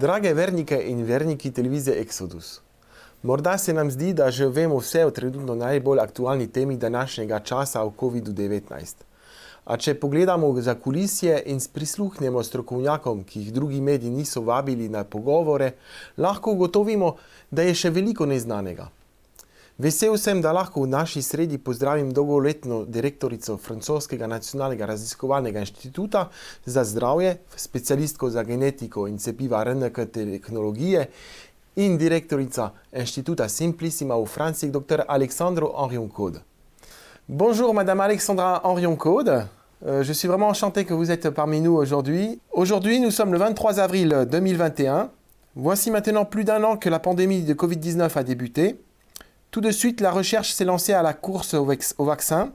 Drage vernike in verniki televizije Exodus. Morda se nam zdi, da že vemo vse o trenutno najbolj aktualni temi današnjega časa o COVID-19. A če pogledamo za kulisje in prisluhnemo strokovnjakom, ki jih drugi mediji niso vabili na pogovore, lahko ugotovimo, da je še veliko neznanega. Vesel sem, da lahko v naši sredi pozdravim dolgoletno direktorico Francoskega nacionalnega raziskovalnega inštituta za zdravje, specialistko za genetiko in cepiva RNK tehnologije in direktorica inštituta Simplissima v Franciji, dr. Alexandre Henrion-Caude. Bonjour Madame Alexandra Henrion-Caude, je suis vraiment enchanté que vous êtes parmi nous aujourd'hui. Aujourd'hui, nous sommes le 23 avril 2021. Voici maintenant plus d'un an que la pandémie de Covid-19 a débuté. Tout de suite, la recherche s'est lancée à la course au vaccin.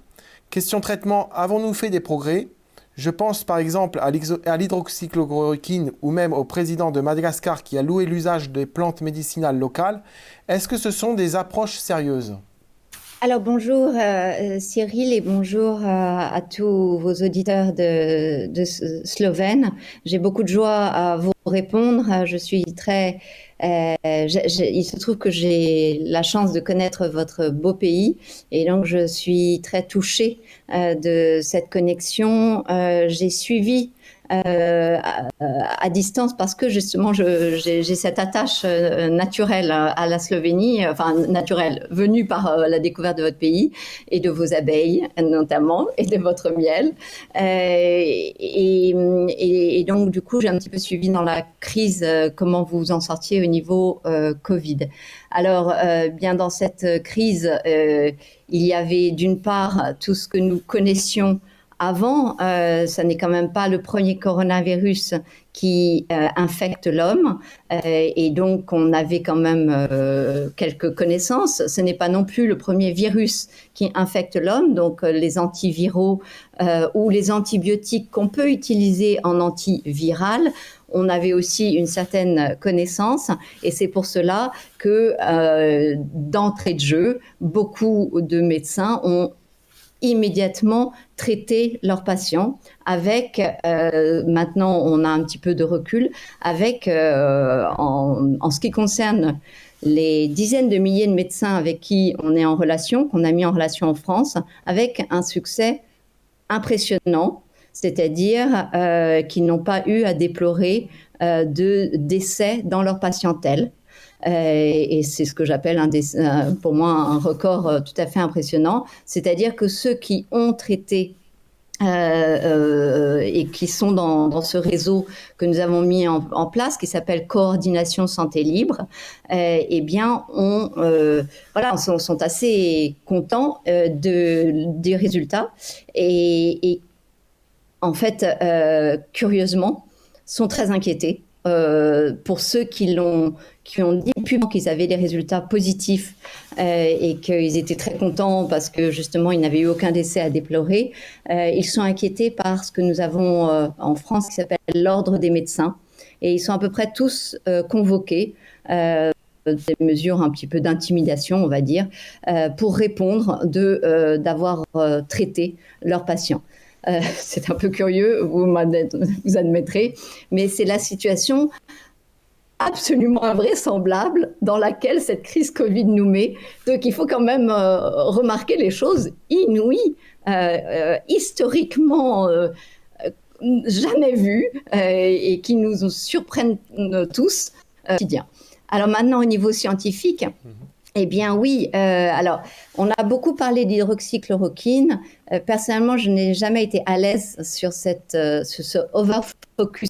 Question traitement, avons-nous fait des progrès? Je pense par exemple à l'hydroxychloroquine ou même au président de Madagascar qui a loué l'usage des plantes médicinales locales. Est-ce que ce sont des approches sérieuses? Alors bonjour Cyril et bonjour à tous vos auditeurs de Slovène. J'ai beaucoup de joie à vous répondre. Je suis très... il se trouve que j'ai la chance de connaître votre beau pays et donc je suis très touchée de cette connexion. J'ai suivi à distance parce que justement j'ai cette attache naturelle à la Slovénie, enfin naturelle, venue par la découverte de votre pays et de vos abeilles notamment et de votre miel. Et donc du coup j'ai un petit peu suivi dans la crise comment vous en sortiez au niveau Covid. Alors bien dans cette crise il y avait d'une part tout ce que nous connaissions avant, ça n'est quand même pas le premier coronavirus qui infecte l'homme et donc on avait quand même quelques connaissances. Ce n'est pas non plus le premier virus qui infecte l'homme, donc les antiviraux ou les antibiotiques qu'on peut utiliser en antiviral. On avait aussi une certaine connaissance et c'est pour cela que d'entrée de jeu, beaucoup de médecins ont immédiatement traiter leurs patients avec, maintenant on a un petit peu de recul, avec en ce qui concerne les dizaines de milliers de médecins avec qui on est en relation, qu'on a mis en relation en France, avec un succès impressionnant, c'est-à-dire qu'ils n'ont pas eu à déplorer de décès dans leur patientèle. Et c'est ce que j'appelle pour moi un record tout à fait impressionnant, c'est-à-dire que ceux qui ont traité et qui sont dans ce réseau que nous avons mis en place, qui s'appelle Coordination Santé Libre, eh bien, sont assez contents des résultats et en fait, curieusement, sont très inquiétés. Pour ceux qui ont dit publiquement qu'ils avaient des résultats positifs et qu'ils étaient très contents parce que justement ils n'avaient eu aucun décès à déplorer, ils sont inquiétés par ce que nous avons en France qui s'appelle l'ordre des médecins et ils sont à peu près tous convoqués des mesures un petit peu d'intimidation, on va dire, pour répondre d'avoir traité leurs patients. C'est un peu curieux, vous admettrez, mais c'est la situation absolument invraisemblable dans laquelle cette crise Covid nous met. Donc il faut quand même remarquer les choses inouïes, historiquement jamais vues et qui nous surprennent tous quotidien. Alors maintenant au niveau scientifique, eh bien oui, alors on a beaucoup parlé d'hydroxychloroquine. Personnellement, je n'ai jamais été à l'aise sur ce overfocus,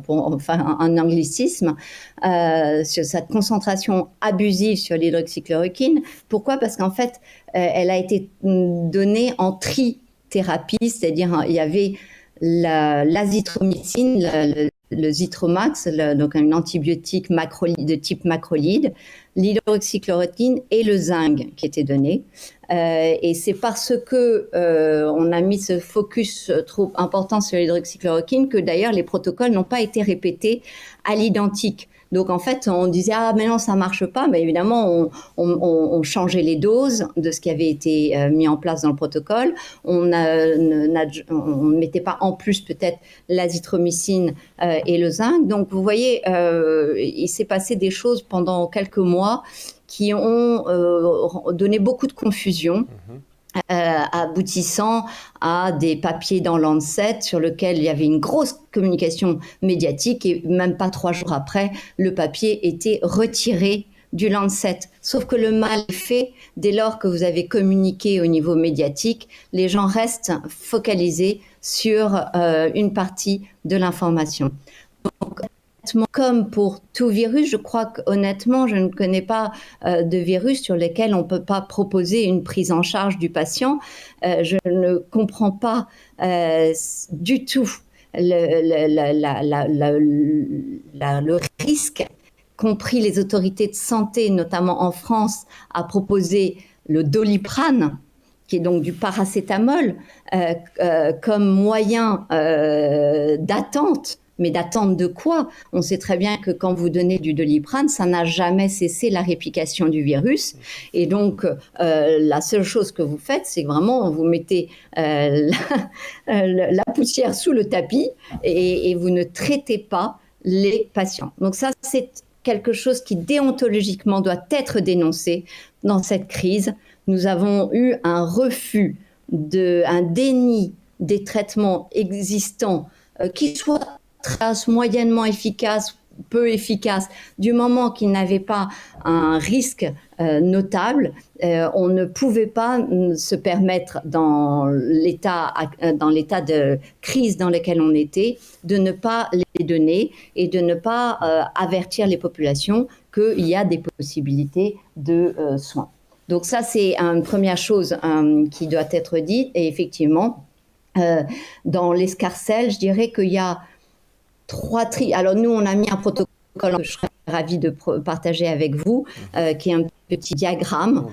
enfin un anglicisme, sur cette concentration abusive sur l'hydroxychloroquine. Pourquoi? Parce qu'en fait, elle a été donnée en trithérapie, c'est-à-dire il y avait l'azithromycine, le Zithromax, donc un antibiotique de type macrolide, l'hydroxychloroquine et le zinc qui étaient donnés. Et c'est parce que on a mis ce focus trop important sur l'hydroxychloroquine que d'ailleurs les protocoles n'ont pas été répétés à l'identique. Donc en fait, on disait ah mais non ça marche pas, mais évidemment on changeait les doses de ce qui avait été mis en place dans le protocole. On ne mettait pas en plus peut-être l'azithromycine et le zinc. Donc vous voyez, il s'est passé des choses pendant quelques mois qui ont donné beaucoup de confusion. Aboutissant à des papiers dans Lancet sur lequel il y avait une grosse communication médiatique et même pas 3 jours après, le papier était retiré du Lancet. Sauf que le mal est fait dès lors que vous avez communiqué au niveau médiatique, les gens restent focalisés sur une partie de l'information. Donc, comme pour tout virus, je crois qu'honnêtement, je ne connais pas de virus sur lesquels on ne peut pas proposer une prise en charge du patient. Je ne comprends pas du tout le risque, compris les autorités de santé, notamment en France, à proposer le Doliprane, qui est donc du paracétamol, comme moyen d'attente. Mais d'attente de quoi? On sait très bien que quand vous donnez du Doliprane, ça n'a jamais cessé la réplication du virus. Et donc, la seule chose que vous faites, c'est que vraiment, vous mettez la poussière sous le tapis et vous ne traitez pas les patients. Donc ça, c'est quelque chose qui déontologiquement doit être dénoncé dans cette crise. Nous avons eu un refus, un déni des traitements existants qui soient moyennement efficace, peu efficace, du moment qu'il n'avait pas un risque notable, on ne pouvait pas se permettre dans l'état de crise dans lequel on était, de ne pas les donner et de ne pas avertir les populations qu'il y a des possibilités de soins. Donc ça, c'est une première chose qui doit être dite. Et effectivement, dans l'escarcelle, je dirais qu'il y a 3 tri. Alors nous, on a mis un protocole que je serais ravie de partager avec vous, qui est un petit diagramme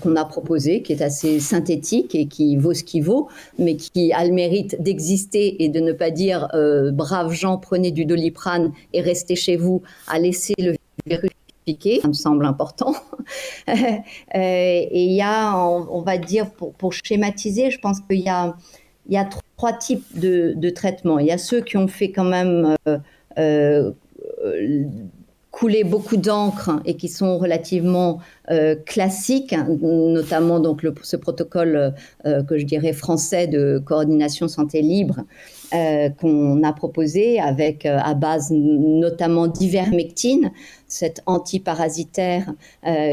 qu'on a proposé, qui est assez synthétique et qui vaut ce qu'il vaut, mais qui a le mérite d'exister et de ne pas dire braves gens, prenez du Doliprane et restez chez vous à laisser le virus piquer. Ça me semble important. Et il y a, on va dire, pour schématiser, je pense qu'il y a 3 types de traitements. Il y a ceux qui ont fait quand même couler beaucoup d'encre et qui sont relativement classiques, notamment donc ce protocole que je dirais français de coordination santé libre qu'on a proposé avec à base notamment d'ivermectine, cet antiparasitaire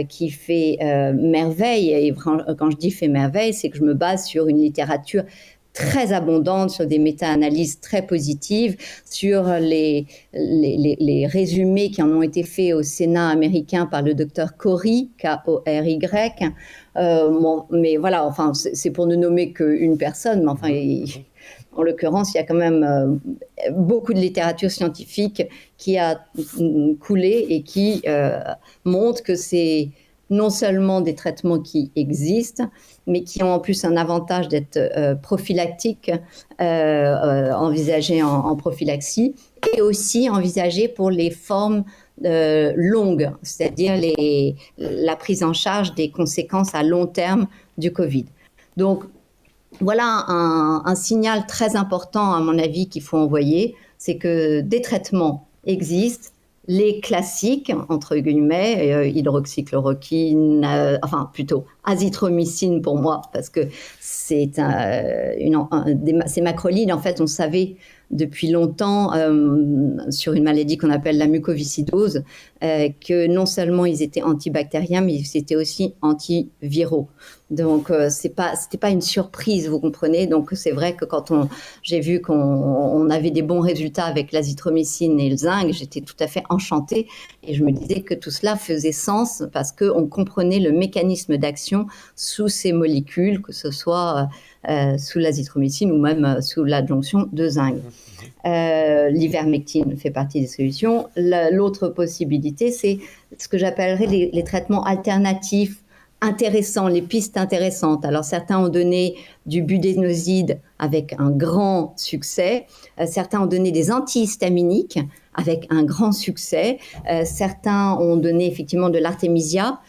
qui fait merveille. Et quand je dis fait merveille, c'est que je me base sur une littérature très abondante, sur des méta-analyses très positives, sur les résumés qui en ont été faits au Sénat américain par le docteur Kory, K-O-R-Y. Mais voilà, enfin, c'est pour ne nommer qu'une personne, mais enfin, en l'occurrence, il y a quand même beaucoup de littérature scientifique qui a coulé et qui montre que c'est non seulement des traitements qui existent, mais qui ont en plus un avantage d'être prophylactiques, envisagés en prophylaxie, et aussi envisagés pour les formes longues, c'est-à-dire la prise en charge des conséquences à long terme du Covid. Donc, voilà un signal très important, à mon avis, qu'il faut envoyer, c'est que des traitements existent, les classiques, entre guillemets, hydroxychloroquine, enfin plutôt azithromycine pour moi, parce que c'est ces macrolides, en fait, on savait depuis longtemps sur une maladie qu'on appelle la mucoviscidose, que non seulement ils étaient antibactériens, mais ils étaient aussi antiviraux. Donc, c'était pas une surprise, vous comprenez. Donc, c'est vrai que quand j'ai vu qu'on avait des bons résultats avec l'azithromycine et le zinc, j'étais tout à fait enchantée et je me disais que tout cela faisait sens parce qu'on comprenait le mécanisme d'action sous ces molécules, que ce soit sous l'azithromycine ou même sous l'adjonction de zinc. L'ivermectine fait partie des solutions. L'autre possibilité, c'est ce que j'appellerais les traitements alternatifs intéressants, les pistes intéressantes. Alors certains ont donné du budesonide avec un grand succès, certains ont donné des antihistaminiques avec un grand succès, certains ont donné effectivement de l'artémisia,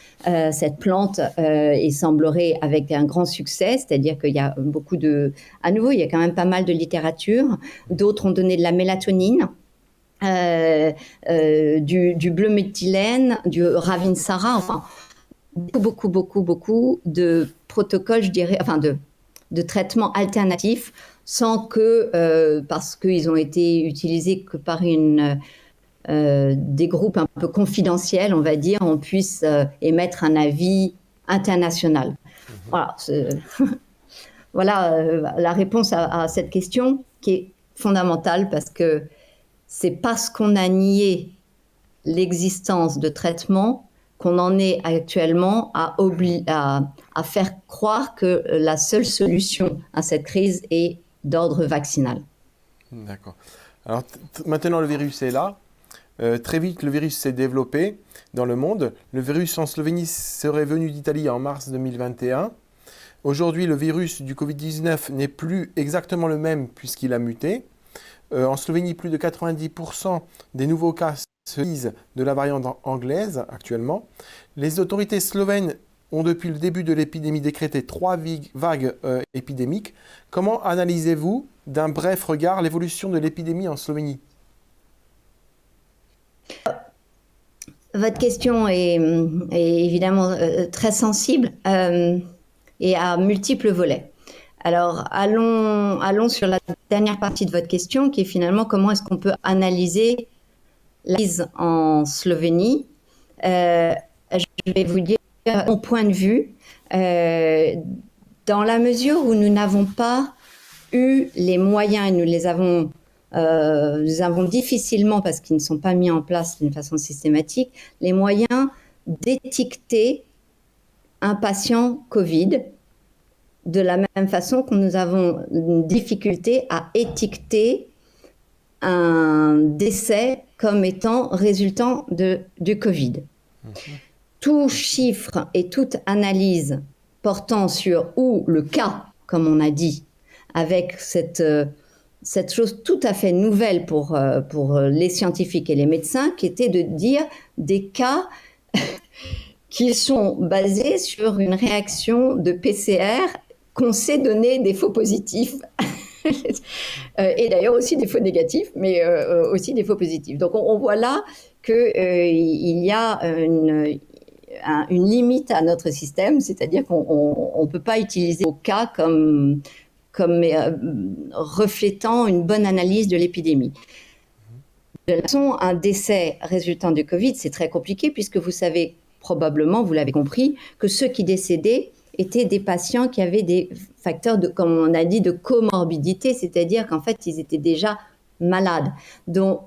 cette plante, il semblerait avec un grand succès, c'est-à-dire qu'il y a beaucoup de... À nouveau, il y a quand même pas mal de littérature. D'autres ont donné de la mélatonine, du bleu-méthylène, du ravinsara, enfin beaucoup de protocoles, je dirais, enfin de traitements alternatifs, sans que, parce qu'ils ont été utilisés que par des groupes un peu confidentiels, on va dire, on puisse émettre un avis international. Voilà, voilà la réponse à cette question qui est fondamentale, parce que c'est parce qu'on a nié l'existence de traitements qu'on en est actuellement à faire croire que la seule solution à cette crise est d'ordre vaccinal. D'accord. Alors maintenant le virus est là. Très vite le virus s'est développé dans le monde. Le virus en Slovénie serait venu d'Italie en mars 2021. Aujourd'hui le virus du Covid-19 n'est plus exactement le même puisqu'il a muté. En Slovénie, plus de 90% des nouveaux cas se disent de la variante anglaise actuellement. Les autorités slovènes ont depuis le début de l'épidémie décrété 3 vagues épidémiques. Comment analysez-vous d'un bref regard l'évolution de l'épidémie en Slovénie ? Votre question est évidemment très sensible et à multiples volets. Alors, allons sur la dernière partie de votre question, qui est finalement comment est-ce qu'on peut analyser la crise en Slovénie. Je vais vous dire mon point de vue, dans la mesure où nous n'avons pas eu les moyens, et nous avons difficilement, parce qu'ils ne sont pas mis en place d'une façon systématique, les moyens d'étiqueter un patient Covid, de la même façon que nous avons une difficulté à étiqueter un décès comme étant résultant du Covid. Tout chiffre et toute analyse portant sur le cas, comme on a dit, avec cette chose tout à fait nouvelle pour les scientifiques et les médecins, qui était de dire des cas qui sont basés sur une réaction de PCR qu'on sait donner des faux positifs. Et d'ailleurs aussi des faux négatifs, mais aussi des faux positifs. Donc on voit là qu'il y a une limite à notre système, c'est-à-dire qu'on ne peut pas utiliser au cas comme reflétant une bonne analyse de l'épidémie. De toute façon, un décès résultant du Covid, c'est très compliqué, puisque vous savez probablement, vous l'avez compris, que ceux qui décédaient étaient des patients qui avaient des facteurs comme on a dit, de comorbidité, c'est-à-dire qu'en fait, ils étaient déjà malades. Donc,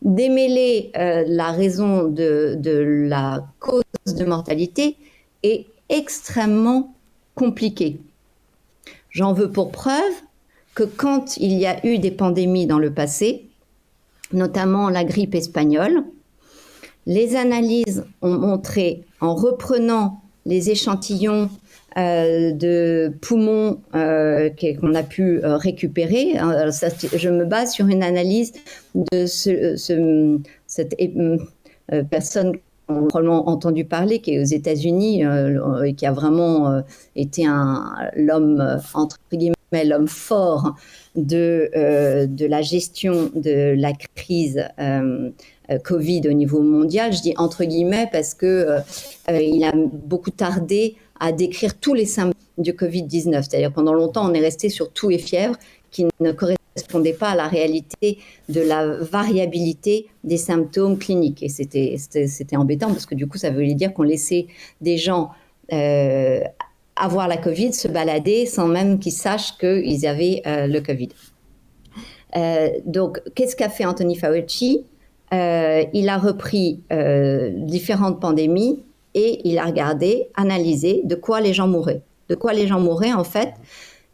démêler la raison de la cause de mortalité est extrêmement compliqué. J'en veux pour preuve que quand il y a eu des pandémies dans le passé, notamment la grippe espagnole, les analyses ont montré, en reprenant les échantillons de poumons qu'on a pu récupérer. Alors ça, je me base sur une analyse de cette personne qu'on a probablement entendu parler, qui est aux États-Unis et qui a vraiment été l'homme, entre guillemets, l'homme fort de la gestion de la crise Covid au niveau mondial. Je dis entre guillemets parce que il a beaucoup tardé à décrire tous les symptômes du Covid-19. C'est-à-dire pendant longtemps, on est resté sur toux et fièvre qui ne correspondaient pas à la réalité de la variabilité des symptômes cliniques. Et c'était embêtant parce que du coup, ça voulait dire qu'on laissait des gens avoir la Covid, se balader sans même qu'ils sachent qu'ils avaient le Covid. Donc, qu'est-ce qu'a fait Anthony Fauci ? Il a repris différentes pandémies et il a regardé, analysé de quoi les gens mouraient. De quoi les gens mouraient, en fait,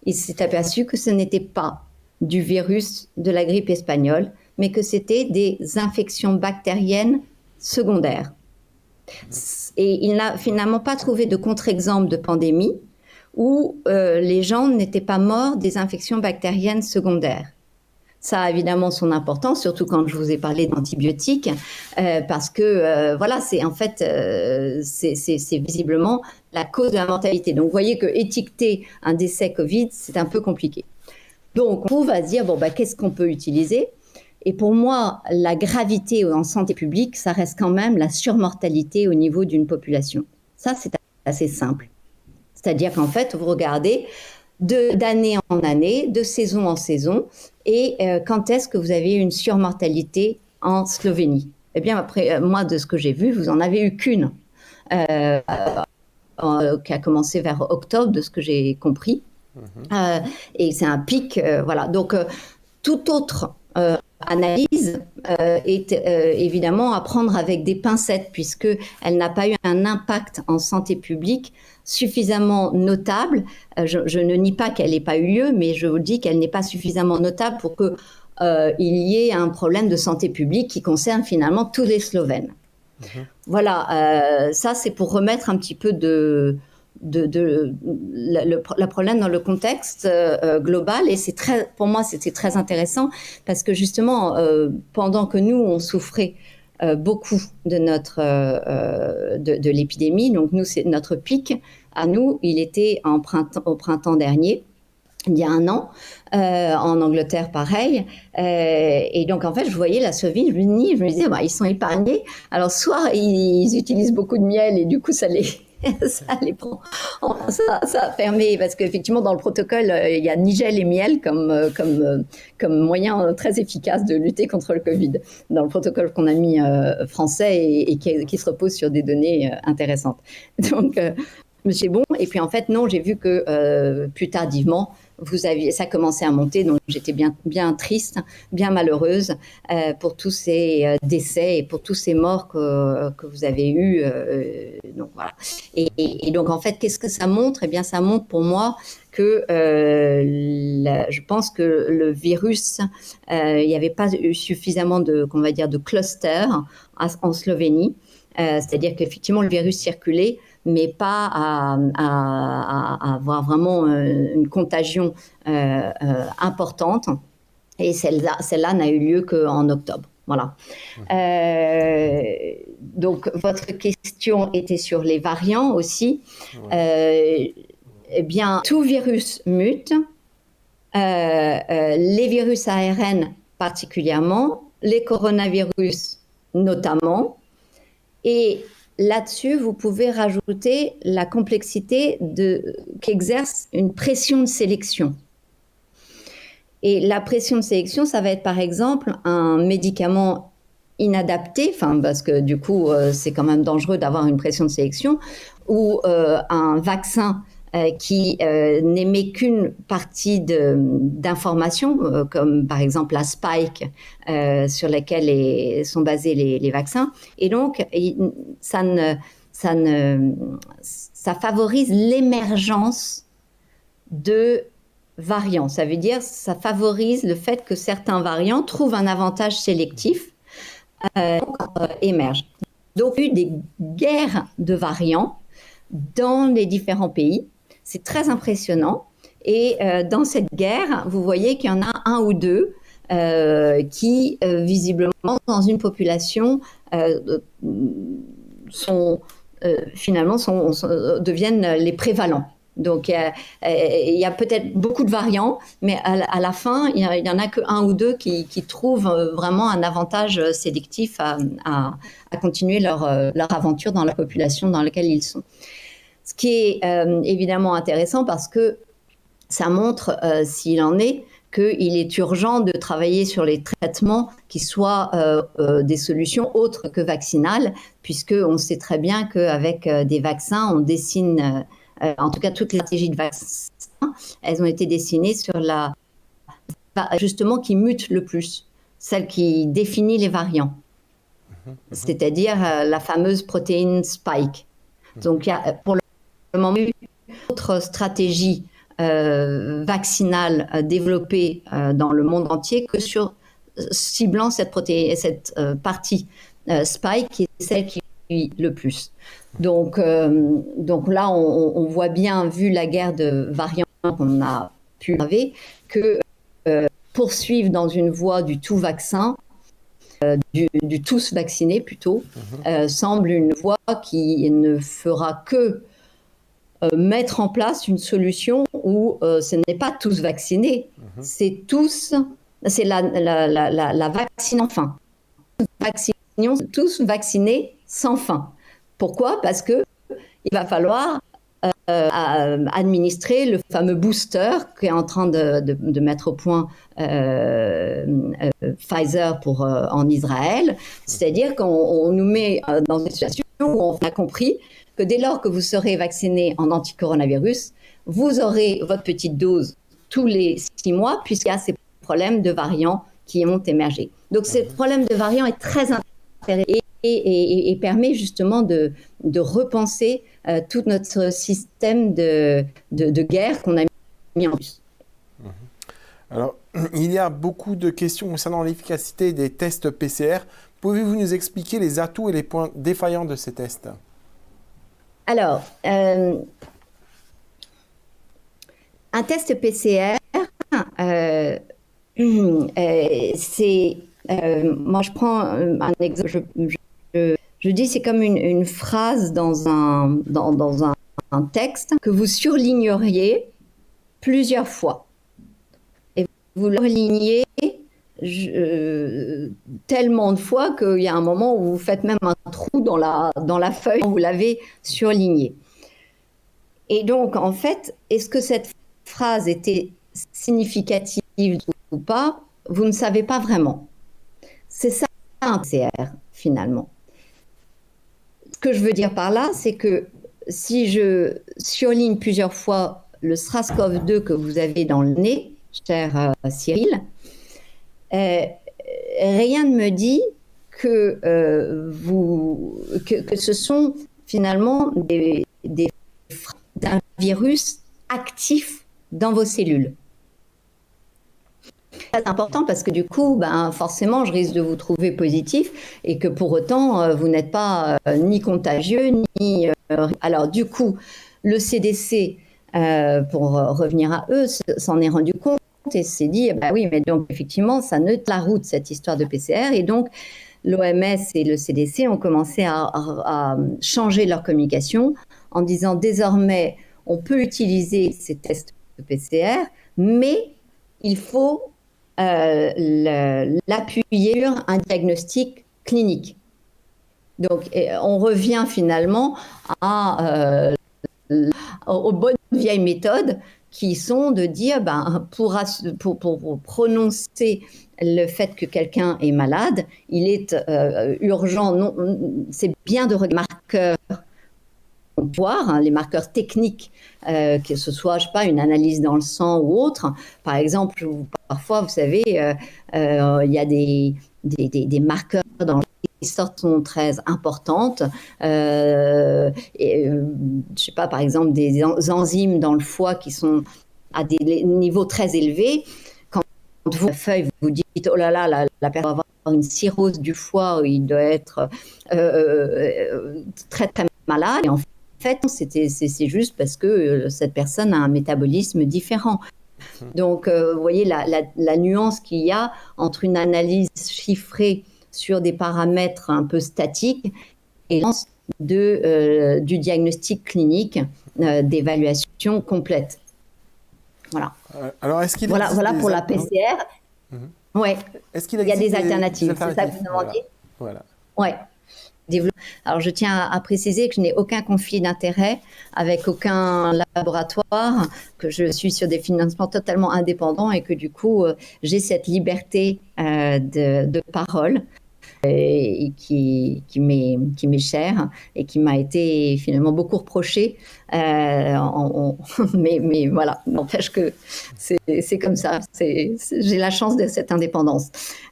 il s'est aperçu que ce n'était pas du virus de la grippe espagnole, mais que c'était des infections bactériennes secondaires. Et il n'a finalement pas trouvé de contre-exemple de pandémie où les gens n'étaient pas morts des infections bactériennes secondaires. Ça a évidemment son importance, surtout quand je vous ai parlé d'antibiotiques, parce que voilà, c'est en fait, c'est visiblement la cause de la mortalité. Donc, vous voyez que étiqueter un décès Covid, c'est un peu compliqué. Donc, on va se dire, bon, bah, qu'est-ce qu'on peut utiliser? Et pour moi, la gravité en santé publique, ça reste quand même la surmortalité au niveau d'une population. Ça, c'est assez simple. C'est-à-dire qu'en fait, vous regardez d'année en année, de saison en saison, et quand est-ce que vous avez une surmortalité en Slovénie? Eh bien, après, moi, de ce que j'ai vu, vous en avez eu qu'une, qui a commencé vers octobre, de ce que j'ai compris. Et c'est un pic, voilà. Donc, toute autre analyse est évidemment à prendre avec des pincettes, puisqu'elle n'a pas eu un impact en santé publique suffisamment notable. Je ne nie pas qu'elle n'ait pas eu lieu, mais je vous dis qu'elle n'est pas suffisamment notable pour qu'il y ait un problème de santé publique qui concerne finalement tous les Slovènes. Voilà, ça c'est pour remettre un petit peu le problème dans le contexte global, et pour moi c'était très intéressant parce que justement pendant que nous on souffrait beaucoup de de l'épidémie, donc nous c'est notre pic à nous, il était au printemps dernier, il y a un an, en Angleterre pareil, et donc en fait je voyais la Slovénie, je me disais bah, ils sont épargnés, alors soit ils utilisent beaucoup de miel et du coup ça les prend, ça a fermé, parce qu'effectivement dans le protocole il y a ni gel et miel comme moyen très efficace de lutter contre le Covid, dans le protocole qu'on a mis français et qui se repose sur des données intéressantes. Donc c'est bon, et puis en fait non, j'ai vu que plus tardivement ça commençait à monter, donc j'étais bien triste, bien malheureuse pour tous ces décès et pour tous ces morts que vous avez eus. Donc voilà. Et donc en fait, qu'est-ce que ça montre? Eh bien, ça montre pour moi que je pense que le virus, il n'y avait pas eu suffisamment de clusters en Slovénie. C'est-à-dire qu'effectivement, le virus circulait, mais pas à avoir vraiment une contagion importante. Et celle-là n'a eu lieu qu'en octobre. Voilà. Donc, votre question était sur les variants aussi. Eh bien, tout virus mute, les virus ARN particulièrement, les coronavirus notamment. Et là-dessus, vous pouvez rajouter la complexité qu'exerce une pression de sélection. Et la pression de sélection, ça va être par exemple un médicament inadapté, parce que du coup, c'est quand même dangereux d'avoir une pression de sélection, ou un vaccin qui n'émet qu'une partie d'informations, comme par exemple la spike sur laquelle sont basés les vaccins. Et donc, ça favorise l'émergence de variants. Ça veut dire ça favorise le fait que certains variants trouvent un avantage sélectif émergent. Donc, il y a eu des guerres de variants dans les différents pays. C'est très impressionnant. Et dans cette guerre, vous voyez qu'il y en a un ou deux qui, visiblement, dans une population, deviennent les prévalents. Donc, il y a peut-être beaucoup de variants, mais à la fin, il n'y en a qu'un ou deux qui trouvent vraiment un avantage sélectif à continuer leur aventure dans la population dans laquelle ils sont. Ce qui est évidemment intéressant parce que ça montre, s'il en est, qu'il est urgent de travailler sur les traitements qui soient des solutions autres que vaccinales, puisqu'on sait très bien qu'avec des vaccins, on dessine, en tout cas toutes les stratégies de vaccins, elles ont été dessinées sur justement qui mute le plus, celle qui définit les variants, c'est-à-dire la fameuse protéine spike. Donc il y a pour le moment une autre stratégie vaccinale développée dans le monde entier que sur ciblant cette partie spike qui est celle qui suit le plus. Donc là, on voit bien, vu la guerre de variants qu'on a pu observer, que poursuivre dans une voie du tout vaccin, du tous vacciné plutôt, semble une voie qui ne fera que mettre en place une solution où ce n'est pas tous vaccinés, c'est la vaccine sans fin. Tous vaccinés sans fin. Pourquoi ? Parce que il va falloir administrer le fameux booster qu'est en train de mettre au point Pfizer en Israël. C'est-à-dire qu'on nous met dans une situation où on a compris que dès lors que vous serez vacciné en anti-coronavirus, vous aurez votre petite dose tous les 6 mois, puisqu'il y a ces problèmes de variants qui ont émergé. Donc, ce problème de variants est très intéressant et permet justement de repenser tout notre système de guerre qu'on a mis en place. Alors, il y a beaucoup de questions concernant l'efficacité des tests PCR. Pouvez-vous nous expliquer les atouts et les points défaillants de ces tests ? Alors, un test PCR, c'est... moi, je prends un exemple. Je dis c'est comme une phrase dans un texte que vous surligneriez plusieurs fois. Et vous le surlignez tellement de fois qu'il y a un moment où vous faites même un trou dans la feuille où vous l'avez surligné. Et donc, en fait, est-ce que cette phrase était significative ou pas ? Vous ne savez pas vraiment. C'est ça un PCR, finalement. Ce que je veux dire par là, c'est que si je surligne plusieurs fois le SRAS-CoV-2 que vous avez dans le nez, cher Cyril, rien ne me dit que ce sont finalement d'un virus actif dans vos cellules. C'est important parce que du coup, forcément, je risque de vous trouver positif et que pour autant, vous n'êtes pas ni contagieux, ni... Alors du coup, le CDC, pour revenir à eux, s'en est rendu compte et s'est dit, oui, mais donc effectivement, ça neutre la route, cette histoire de PCR. Et donc, l'OMS et le CDC ont commencé à changer leur communication en disant, désormais, on peut utiliser ces tests de PCR, mais il faut l'appuyer sur un diagnostic clinique. Donc, on revient finalement aux bonnes vieilles méthodes qui sont de dire, pour prononcer le fait que quelqu'un est malade, il est urgent, c'est bien de regarder les marqueurs, voir les marqueurs techniques, que ce soit, je sais pas, une analyse dans le sang ou autre. Par exemple, parfois, vous savez, il y a des marqueurs dans qui sont très importantes. Je sais pas, par exemple, des enzymes dans le foie qui sont à des niveaux très élevés. Quand vous, la feuille, vous dites, oh là là, la personne va avoir une cirrhose du foie, il doit être très, très malade. Et en fait, c'est juste parce que cette personne a un métabolisme différent. Donc, vous voyez la nuance qu'il y a entre une analyse chiffrée sur des paramètres un peu statiques et du diagnostic clinique, d'évaluation complète. Voilà. Alors, est-ce qu'il voilà pour la PCR. Ouais. Est-ce qu'il y a des alternatives, c'est ça que vous demandiez ? Voilà. Ouais. Alors, je tiens à préciser que je n'ai aucun conflit d'intérêt avec aucun laboratoire, que je suis sur des financements totalement indépendants et que du coup, j'ai cette liberté de parole et qui m'est chère et qui m'a été finalement beaucoup reprochée. Mais voilà, n'empêche que c'est comme ça. J'ai la chance de cette indépendance.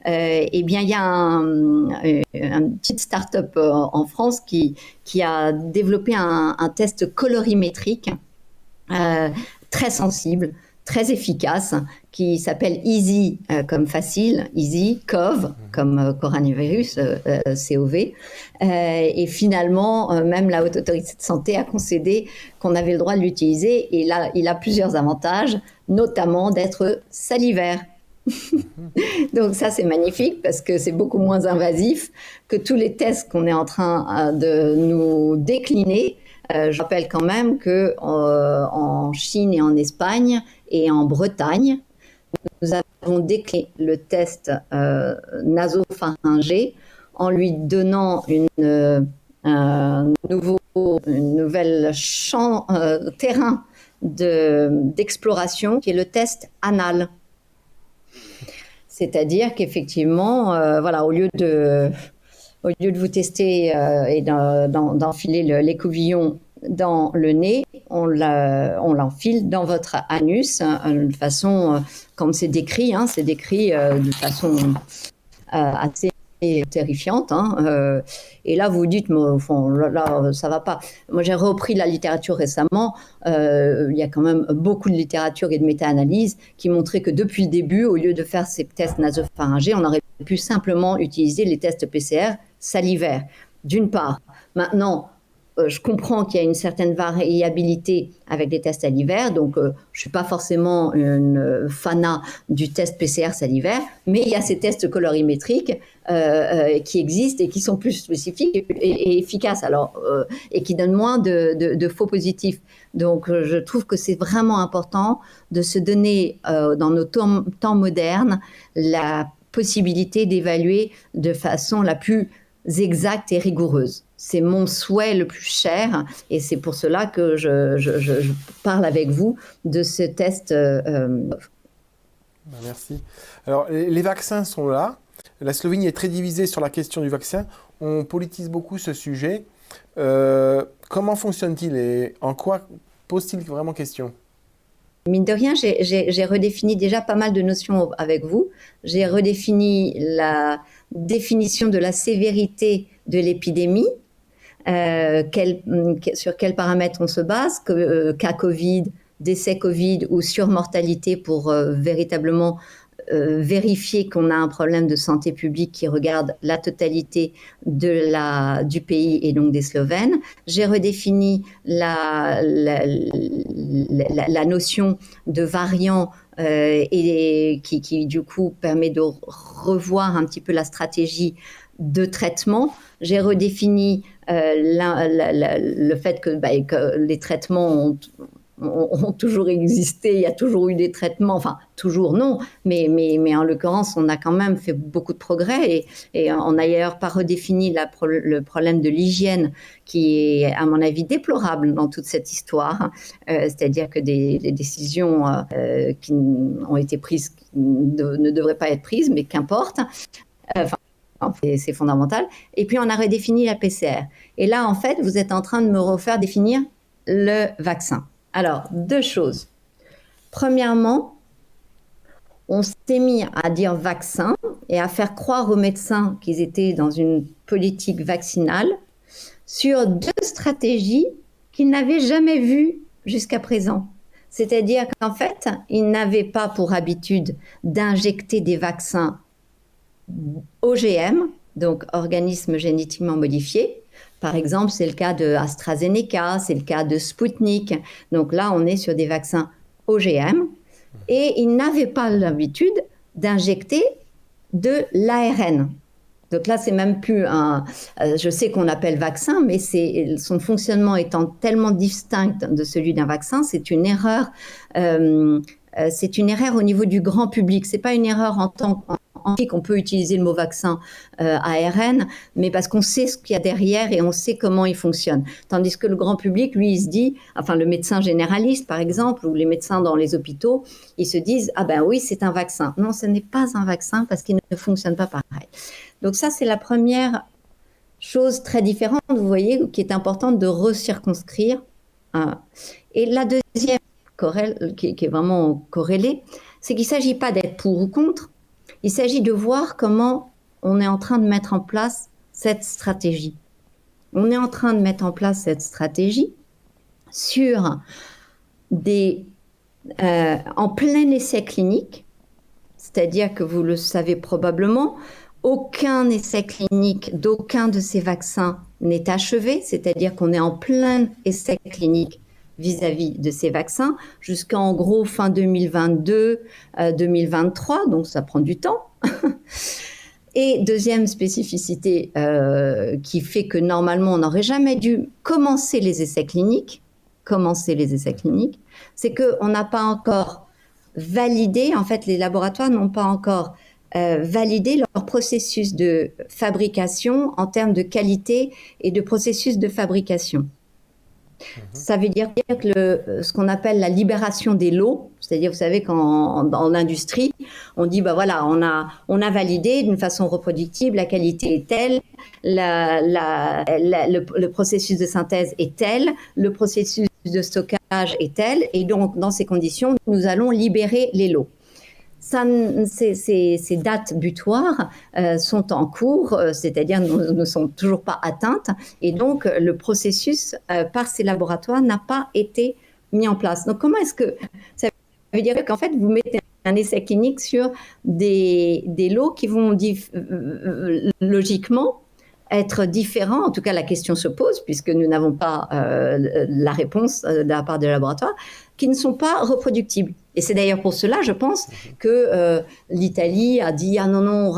Eh bien, il y a une petite start-up en France qui a développé un test colorimétrique très sensible, très efficace, qui s'appelle Easy comme facile, Easy, COV comme coronavirus, COV. Et finalement, même la Haute Autorité de Santé a concédé qu'on avait le droit de l'utiliser. Et là, il a plusieurs avantages, notamment d'être salivaire. Donc ça, c'est magnifique parce que c'est beaucoup moins invasif que tous les tests qu'on est en train de nous décliner. Je rappelle quand même que en Chine et en Espagne et en Bretagne, nous avons décliné le test nasopharyngé en lui donnant un nouvel terrain d'exploration qui est le test anal. C'est-à-dire qu'effectivement, voilà, au lieu de vous tester et d'enfiler l'écouvillon dans le nez, on l'enfile dans votre anus, de façon, comme c'est décrit de façon assez terrifiante. Et là, vous vous dites, là, ça va pas. Moi, j'ai repris la littérature récemment. Il y a quand même beaucoup de littérature et de méta-analyse qui montraient que depuis le début, au lieu de faire ces tests nasopharyngés, on aurait pu simplement utiliser les tests PCR salivaires, d'une part. Maintenant, je comprends qu'il y a une certaine variabilité avec les tests salivaires, donc je ne suis pas forcément une fanat du test PCR salivaire, mais il y a ces tests colorimétriques qui existent et qui sont plus spécifiques et efficaces, et qui donnent moins de faux positifs. Donc je trouve que c'est vraiment important de se donner dans nos temps modernes la possibilité d'évaluer de façon la plus exacte et rigoureuse. C'est mon souhait le plus cher et c'est pour cela que je parle avec vous de ce test. Merci. Alors, les vaccins sont là. La Slovénie est très divisée sur la question du vaccin. On politise beaucoup ce sujet. Comment fonctionne-t-il et en quoi pose-t-il vraiment question ? Mine de rien, j'ai redéfini déjà pas mal de notions avec vous. J'ai redéfini la définition de la sévérité de l'épidémie, sur quels paramètres on se base, cas Covid, décès Covid ou surmortalité pour véritablement vérifier qu'on a un problème de santé publique qui regarde la totalité du pays et donc des Slovènes. J'ai redéfini la notion de variant et qui du coup permet de revoir un petit peu la stratégie de traitement. J'ai redéfini le fait que les traitements ont toujours existé, il y a toujours eu des traitements, enfin toujours non, mais en l'occurrence on a quand même fait beaucoup de progrès et on n'a d'ailleurs pas redéfini le problème de l'hygiène qui est à mon avis déplorable dans toute cette histoire, c'est-à-dire que des décisions qui ont été prises ne devraient pas être prises, mais qu'importe. C'est fondamental. Et puis on a redéfini la PCR. Et là en fait vous êtes en train de me refaire définir le vaccin. Alors, deux choses. Premièrement, on s'est mis à dire vaccin et à faire croire aux médecins qu'ils étaient dans une politique vaccinale sur deux stratégies qu'ils n'avaient jamais vues jusqu'à présent. C'est-à-dire qu'en fait, ils n'avaient pas pour habitude d'injecter des vaccins OGM, donc organismes génétiquement modifiés. Par exemple, c'est le cas de AstraZeneca, c'est le cas de Sputnik. Donc là, on est sur des vaccins OGM. Et ils n'avaient pas l'habitude d'injecter de l'ARN. Donc là, c'est même plus je sais qu'on appelle vaccin, mais son fonctionnement étant tellement distinct de celui d'un vaccin, c'est une erreur. C'est une erreur au niveau du grand public. C'est pas une erreur en tant qu'on peut utiliser le mot vaccin ARN, mais parce qu'on sait ce qu'il y a derrière et on sait comment il fonctionne. Tandis que le grand public, lui, il se dit, enfin le médecin généraliste par exemple, ou les médecins dans les hôpitaux, ils se disent ah ben oui c'est un vaccin. Non, ce n'est pas un vaccin parce qu'il ne fonctionne pas pareil. Donc ça c'est la première chose très différente, vous voyez, qui est importante de recirconscrire. Et la deuxième qui est vraiment corrélée, c'est qu'il ne s'agit pas d'être pour ou contre. Il s'agit de voir comment on est en train de mettre en place cette stratégie. On est en train de mettre en place cette stratégie sur des en plein essai clinique, c'est-à-dire que vous le savez probablement, aucun essai clinique d'aucun de ces vaccins n'est achevé, c'est-à-dire qu'on est en plein essai clinique vis-à-vis de ces vaccins, jusqu'en gros fin 2022, 2023, donc ça prend du temps. Et deuxième spécificité qui fait que normalement on n'aurait jamais dû commencer les essais cliniques, c'est qu'on n'a pas encore validé, en fait les laboratoires n'ont pas encore validé leur processus de fabrication en termes de qualité et de processus de fabrication. Ça veut dire que ce qu'on appelle la libération des lots, c'est-à-dire, vous savez, dans l'industrie, on dit, bah voilà, on a validé d'une façon reproductible, la qualité est telle, le processus de synthèse est tel, le processus de stockage est tel, et donc, dans ces conditions, nous allons libérer les lots. Ces dates butoirs sont en cours, c'est-à-dire ne sont toujours pas atteintes, et donc le processus par ces laboratoires n'a pas été mis en place. Donc comment est-ce que ça veut dire qu'en fait vous mettez un essai clinique sur des lots qui vont logiquement être différents, en tout cas la question se pose puisque nous n'avons pas la réponse de la part des laboratoires, qui ne sont pas reproductibles. Et c'est d'ailleurs pour cela, je pense, que l'Italie a dit ah non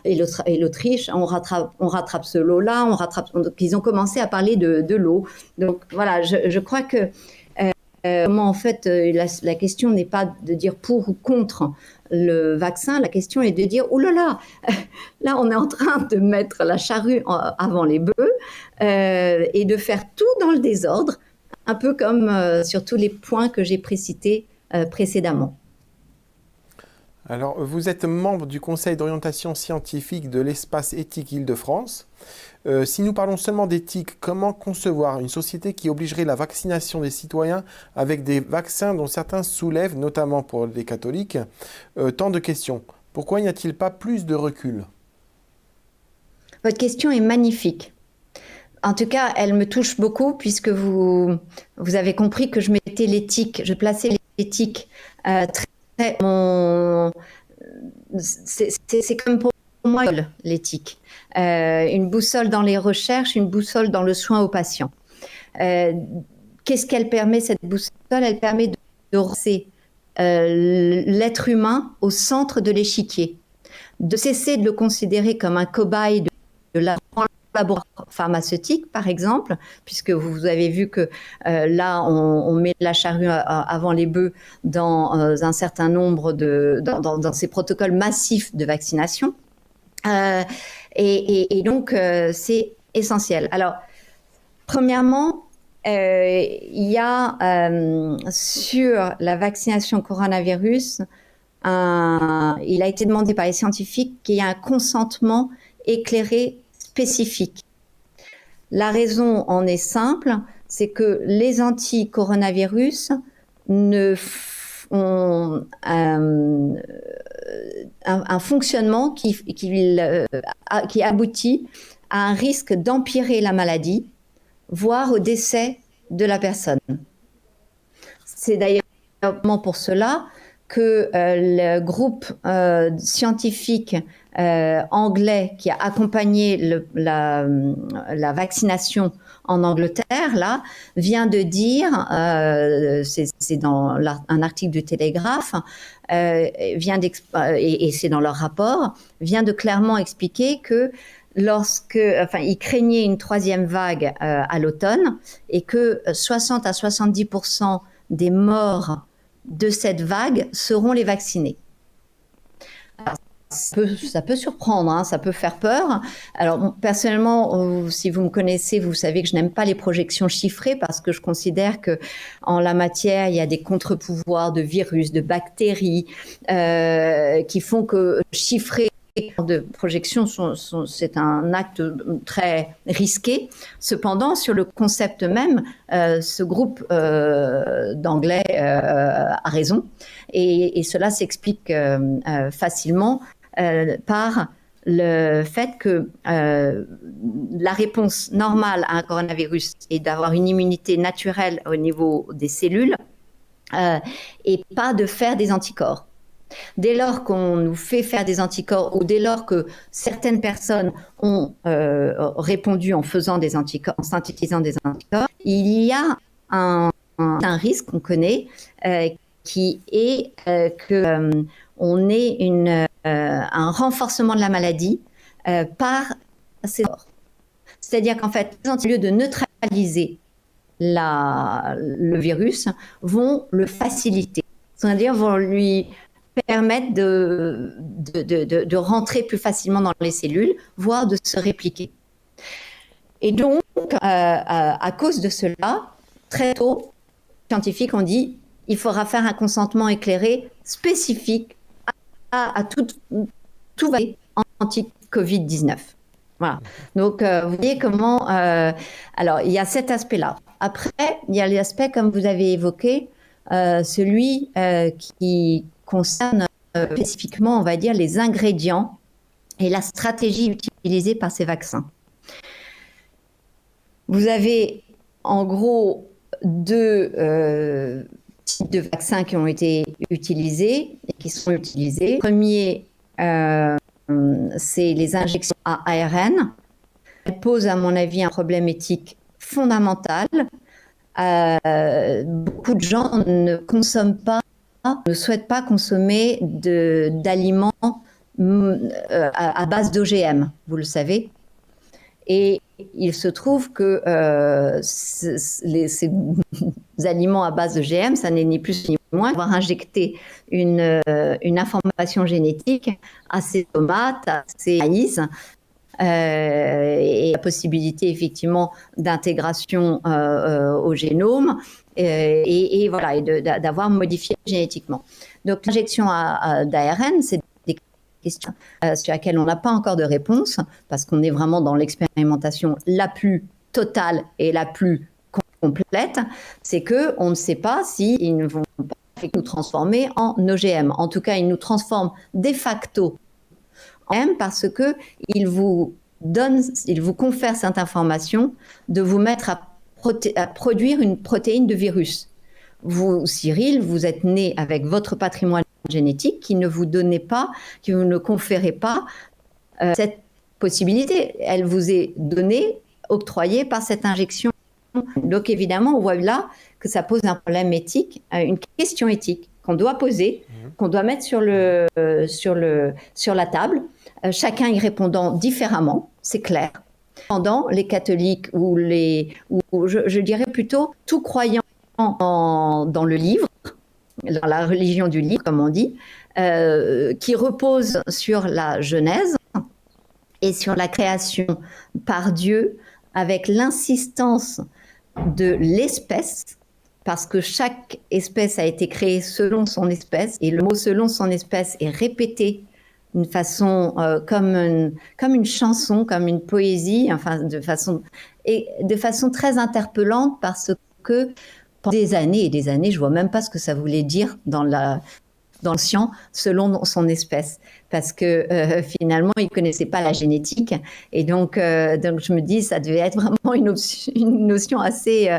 et l'Autriche, on rattrape ce lot-là, donc ils ont commencé à parler de l'eau. Donc voilà, je crois que en fait la question n'est pas de dire pour ou contre le vaccin, la question est de dire oh là on est en train de mettre la charrue avant les bœufs et de faire tout dans le désordre, un peu comme sur tous les points que j'ai précités précédemment. Alors, vous êtes membre du Conseil d'orientation scientifique de l'espace éthique Île-de-France. Si nous parlons seulement d'éthique, comment concevoir une société qui obligerait la vaccination des citoyens avec des vaccins dont certains soulèvent, notamment pour les catholiques, tant de questions? Pourquoi n'y a-t-il pas plus de recul? Votre question est magnifique. En tout cas, elle me touche beaucoup puisque vous avez compris que je mettais l'éthique, je plaçais l'éthique c'est comme pour moi l'éthique. Une boussole dans les recherches, une boussole dans le soin aux patients. Qu'est-ce qu'elle permet, cette boussole? Elle permet de replacer l'être humain au centre de l'échiquier, de cesser de le considérer comme un cobaye de la laboratoire pharmaceutique, par exemple, puisque vous avez vu que là, on met la charrue avant les bœufs dans un certain nombre dans ces protocoles massifs de vaccination. Et donc, c'est essentiel. Alors, premièrement, il y a sur la vaccination coronavirus, il a été demandé par les scientifiques qu'il y ait un consentement éclairé spécifique. La raison en est simple, c'est que les anti-coronavirus ont un fonctionnement qui aboutit à un risque d'empirer la maladie, voire au décès de la personne. C'est d'ailleurs pour cela que le groupe scientifique anglais qui a accompagné la vaccination en Angleterre, là, vient de dire, c'est dans un article du Télégraphe, et c'est dans leur rapport, vient de clairement expliquer que ils craignaient une troisième vague à l'automne et que 60 à 70% des morts de cette vague seront les vaccinés. Alors, ça peut surprendre, hein, ça peut faire peur. Alors personnellement, si vous me connaissez, vous savez que je n'aime pas les projections chiffrées parce que je considère que en la matière, il y a des contre-pouvoirs de virus, de bactéries qui font que chiffrer de projection, c'est un acte très risqué. Cependant, sur le concept même, ce groupe d'anglais a raison et cela s'explique facilement par le fait que la réponse normale à un coronavirus est d'avoir une immunité naturelle au niveau des cellules et pas de faire des anticorps. Dès lors qu'on nous fait faire des anticorps ou dès lors que certaines personnes ont répondu en faisant des anticorps, en synthétisant des anticorps, il y a un risque qu'on connaît qui est qu'on ait un renforcement de la maladie par ces corps. C'est-à-dire qu'en fait, au lieu de neutraliser le virus, vont le faciliter. C'est-à-dire vont lui permettre de rentrer plus facilement dans les cellules, voire de se répliquer. Et donc, à cause de cela, très tôt, les scientifiques ont dit il faudra faire un consentement éclairé spécifique à tout vaccin anti-Covid-19. Voilà. Donc, vous voyez comment... alors, il y a cet aspect-là. Après, il y a l'aspect, comme vous avez évoqué, celui qui concerne spécifiquement, on va dire, les ingrédients et la stratégie utilisée par ces vaccins. Vous avez en gros deux types de vaccins qui ont été utilisés et qui sont utilisés. Le premier, c'est les injections à ARN. Elles posent, à mon avis, un problème éthique fondamental. Beaucoup de gens ne consomment pas, ne souhaitent pas consommer d'aliments à base d'OGM, vous le savez. Et il se trouve que ces aliments à base d'OGM, ça n'est ni plus ni moins avoir injecté une information génétique à ces tomates, à ces maïs, et la possibilité effectivement d'intégration au génome et voilà, et d'avoir modifié génétiquement. Donc l'injection d'ARN, c'est des questions sur lesquelles on n'a pas encore de réponse parce qu'on est vraiment dans l'expérimentation la plus totale et la plus complète. C'est que on ne sait pas s'ils ne vont pas nous transformer en OGM. En tout cas, ils nous transforment de facto parce que il vous confère cette information de vous mettre à produire une protéine de virus. Vous, Cyril, vous êtes né avec votre patrimoine génétique qui ne vous donnait pas, qui vous ne conférait pas cette possibilité. Elle vous est donnée, octroyée par cette injection. Donc évidemment, on voit là que ça pose un problème éthique, une question éthique qu'on doit poser, qu'on doit mettre sur la table. Chacun y répondant différemment, c'est clair. Pendant les catholiques ou je dirais plutôt tout croyant dans le livre, dans la religion du livre, comme on dit, qui repose sur la Genèse et sur la création par Dieu, avec l'insistance de l'espèce, parce que chaque espèce a été créée selon son espèce, et le mot selon son espèce est répété d'une façon comme une chanson, comme une poésie, enfin de façon très interpellante, parce que pendant des années et des années, je vois même pas ce que ça voulait dire dans le science selon son espèce, parce que finalement ils connaissaient pas la génétique, et donc je me dis ça devait être vraiment une notion assez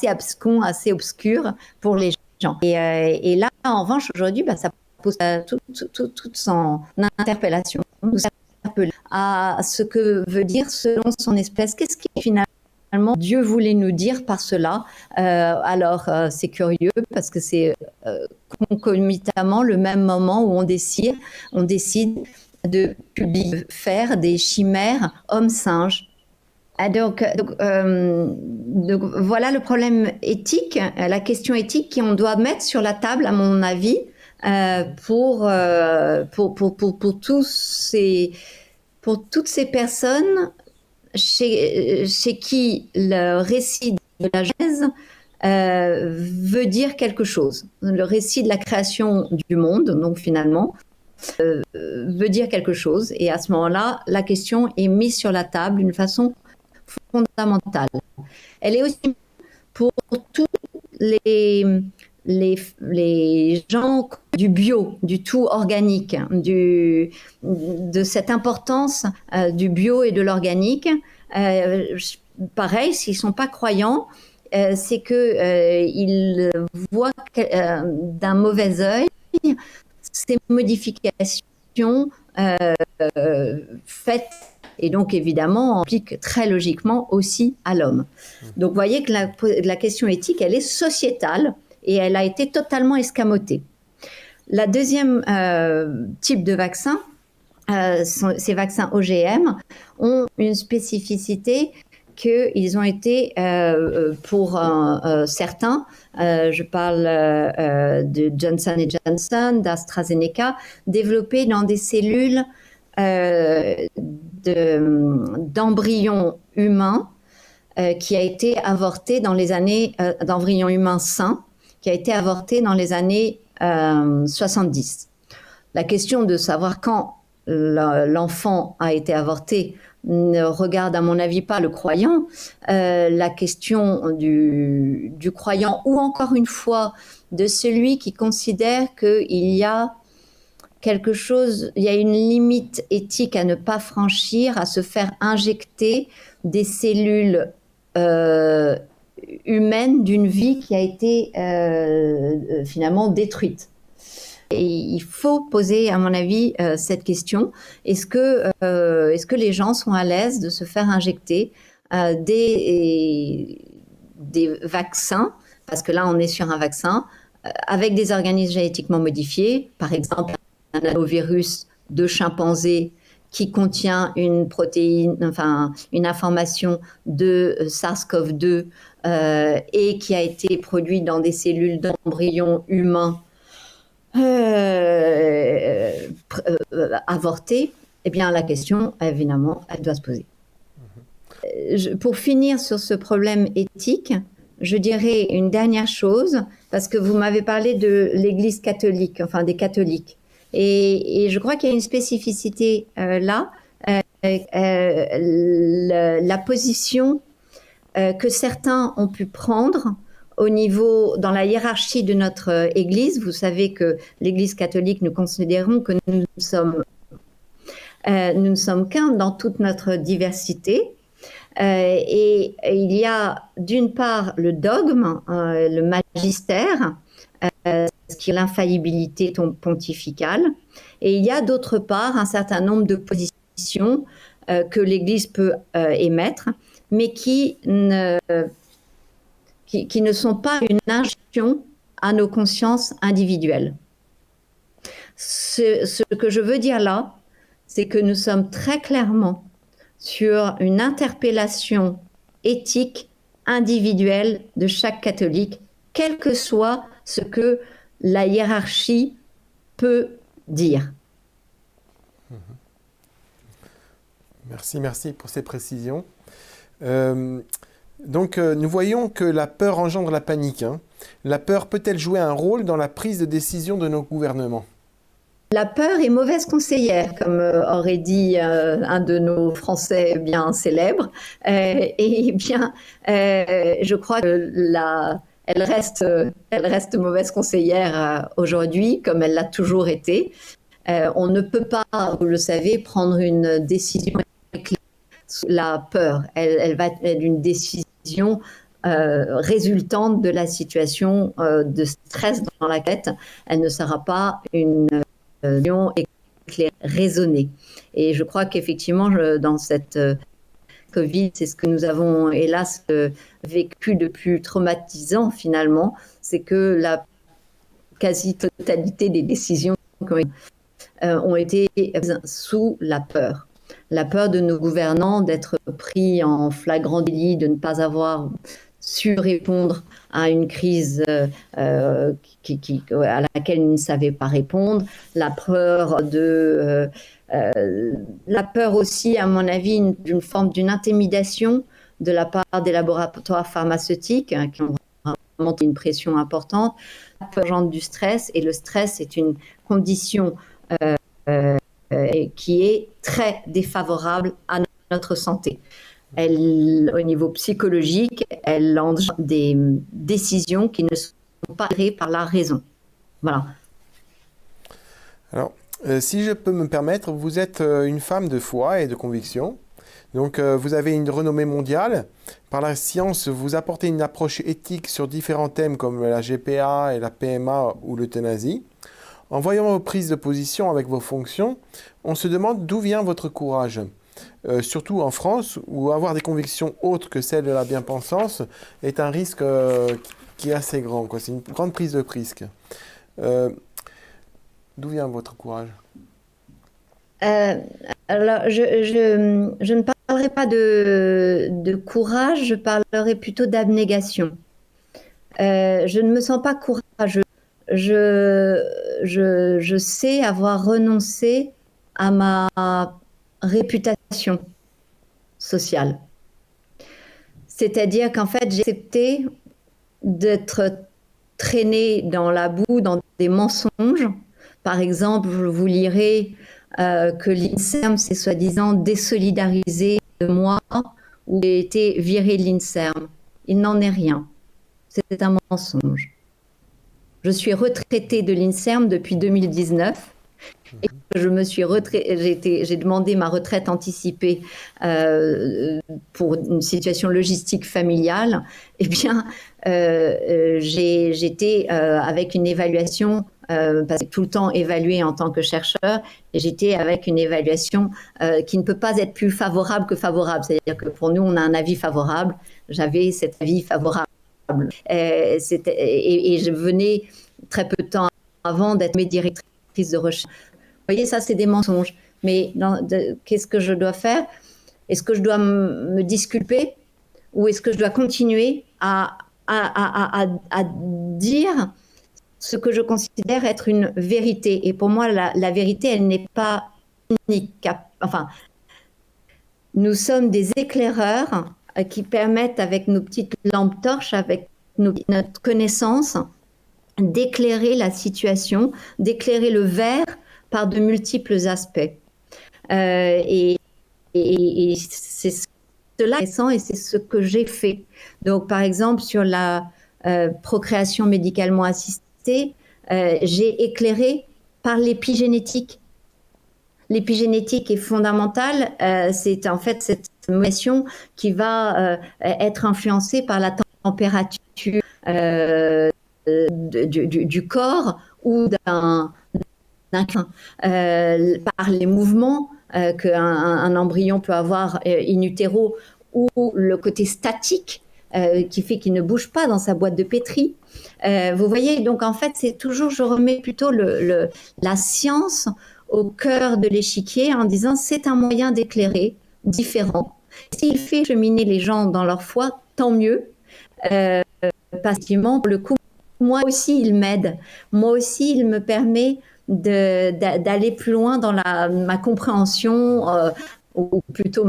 abscon, assez obscure pour les gens. Et là en revanche aujourd'hui, ça pose toute son interpellation, nous interpelle à ce que veut dire selon son espèce. Qu'est-ce qui finalement Dieu voulait nous dire par cela? Alors c'est curieux parce que c'est concomitamment le même moment où on décide de faire des chimères hommes-singes. Donc voilà le problème éthique, la question éthique qu'on doit mettre sur la table, à mon avis, pour toutes ces personnes chez qui le récit de la Genèse veut dire quelque chose. Le récit de la création du monde, donc finalement, veut dire quelque chose. Et à ce moment-là, la question est mise sur la table d'une façon fondamentale. Elle est aussi pour tous les gens du bio, du tout organique, de cette importance du bio et de l'organique. Pareil, s'ils ne sont pas croyants, c'est que il voit d'un mauvais œil ces modifications faites et donc évidemment impliquent très logiquement aussi à l'homme. Donc vous voyez que la question éthique, elle est sociétale et elle a été totalement escamotée. La deuxième type de vaccin, ces vaccins OGM ont une spécificité qu'ils ont été, pour certains, je parle de Johnson Johnson, d'AstraZeneca, développés dans des cellules d'embryons humains qui a été avorté dans les années, d'embryons humains sains, qui a été avorté dans les années 70. La question de savoir quand l'enfant a été avorté ne regarde à mon avis pas le croyant. La question du croyant ou encore une fois de celui qui considère qu'il y a quelque chose, il y a une limite éthique à ne pas franchir, à se faire injecter des cellules humaines d'une vie qui a été finalement détruite. Et il faut poser, à mon avis, cette question. Est-ce que les gens sont à l'aise de se faire injecter des vaccins, parce que là, on est sur un vaccin, avec des organismes génétiquement modifiés, par exemple un adénovirus de chimpanzé qui contient une protéine, enfin une information de SARS-CoV-2 et qui a été produit dans des cellules d'embryons humains avortés, eh bien la question, évidemment, elle doit se poser. Pour finir sur ce problème éthique, je dirais une dernière chose, parce que vous m'avez parlé de l'Église catholique, enfin des catholiques. Et je crois qu'il y a une spécificité là, la position que certains ont pu prendre au niveau, dans la hiérarchie de notre Église. Vous savez que l'Église catholique, nous considérons que nous ne sommes qu'un dans toute notre diversité. Et il y a d'une part le dogme, le magistère, ce qui est l'infaillibilité pontificale, et il y a d'autre part un certain nombre de positions que l'Église peut émettre, mais qui ne sont pas une injonction à nos consciences individuelles. Ce que je veux dire là, c'est que nous sommes très clairement sur une interpellation éthique individuelle de chaque catholique, quel que soit ce que la hiérarchie peut dire. Merci pour ces précisions. Donc, nous voyons que la peur engendre la panique. Hein. La peur peut-elle jouer un rôle dans la prise de décision de nos gouvernements ? La peur est mauvaise conseillère, comme aurait dit un de nos Français bien célèbres. Et bien, je crois que elle reste mauvaise conseillère aujourd'hui, comme elle l'a toujours été. On ne peut pas, vous le savez, prendre une décision avec la peur. Elle va être une décision résultante de la situation de stress dans la tête. Elle ne sera pas une éclairée, raisonnée. Et je crois qu'effectivement, dans cette Covid, c'est ce que nous avons hélas vécu de plus traumatisant finalement, c'est que la quasi-totalité des décisions ont été sous la peur de nos gouvernants, d'être pris en flagrant délit, de ne pas avoir su répondre à une crise à laquelle ils ne savaient pas répondre, la peur aussi, à mon avis, d'une intimidation de la part des laboratoires pharmaceutiques qui ont vraiment une pression importante. La peur engendre du stress, et le stress est une condition qui est très défavorable à notre santé. Au niveau psychologique, elle engendre des décisions qui ne sont pas gérées par la raison. Voilà. Alors, si je peux me permettre, vous êtes une femme de foi et de conviction. Donc, vous avez une renommée mondiale. Par la science, vous apportez une approche éthique sur différents thèmes comme la GPA et la PMA ou l'euthanasie. En voyant vos prises de position avec vos fonctions, on se demande d'où vient votre courage. Surtout en France, où avoir des convictions autres que celles de la bien-pensance est un risque qui est assez grand, quoi. C'est une grande prise de risque. D'où vient votre courage? Euh, alors, je ne parlerai pas de courage, je parlerai plutôt d'abnégation. Je ne me sens pas courageux. Je sais avoir renoncé à ma réputation sociale. C'est-à-dire qu'en fait, j'ai accepté d'être traînée dans la boue, dans des mensonges. Par exemple, vous lirez que l'INSERM s'est soi-disant désolidarisé de moi ou j'ai été virée de l'INSERM. Il n'en est rien. C'est un mensonge. Je suis retraitée de l'INSERM depuis 2019. Et je me suis j'ai demandé ma retraite anticipée pour une situation logistique familiale. Eh bien, j'étais avec une évaluation, parce que tout le temps évaluée en tant que chercheur, et j'étais avec une évaluation qui ne peut pas être plus favorable que favorable. C'est-à-dire que pour nous, on a un avis favorable. J'avais cet avis favorable. Et je venais très peu de temps avant d'être mes directrices de recherche. Vous voyez, ça, c'est des mensonges. Mais qu'est-ce que je dois faire? Est-ce que je dois me disculper ou est-ce que je dois continuer à dire ce que je considère être une vérité? Et pour moi, la vérité, elle n'est pas unique. Enfin, nous sommes des éclaireurs qui permettent, avec nos petites lampes torches, avec notre connaissance, d'éclairer la situation, d'éclairer le verre par de multiples aspects. Et c'est cela récent et c'est ce que j'ai fait. Donc, par exemple, sur la procréation médicalement assistée, j'ai éclairé par l'épigénétique. L'épigénétique est fondamentale. C'est en fait cette motion qui va être influencée par la température du corps ou par les mouvements qu'un embryon peut avoir in utero ou le côté statique qui fait qu'il ne bouge pas dans sa boîte de pétri. Vous voyez, donc en fait, c'est toujours, je remets plutôt la science au cœur de l'échiquier en disant c'est un moyen d'éclairer différent. S'il fait cheminer les gens dans leur foi, tant mieux. Parce que pour le coup, moi aussi, il m'aide. Moi aussi, il me permet d'aller plus loin dans ma compréhension ou plutôt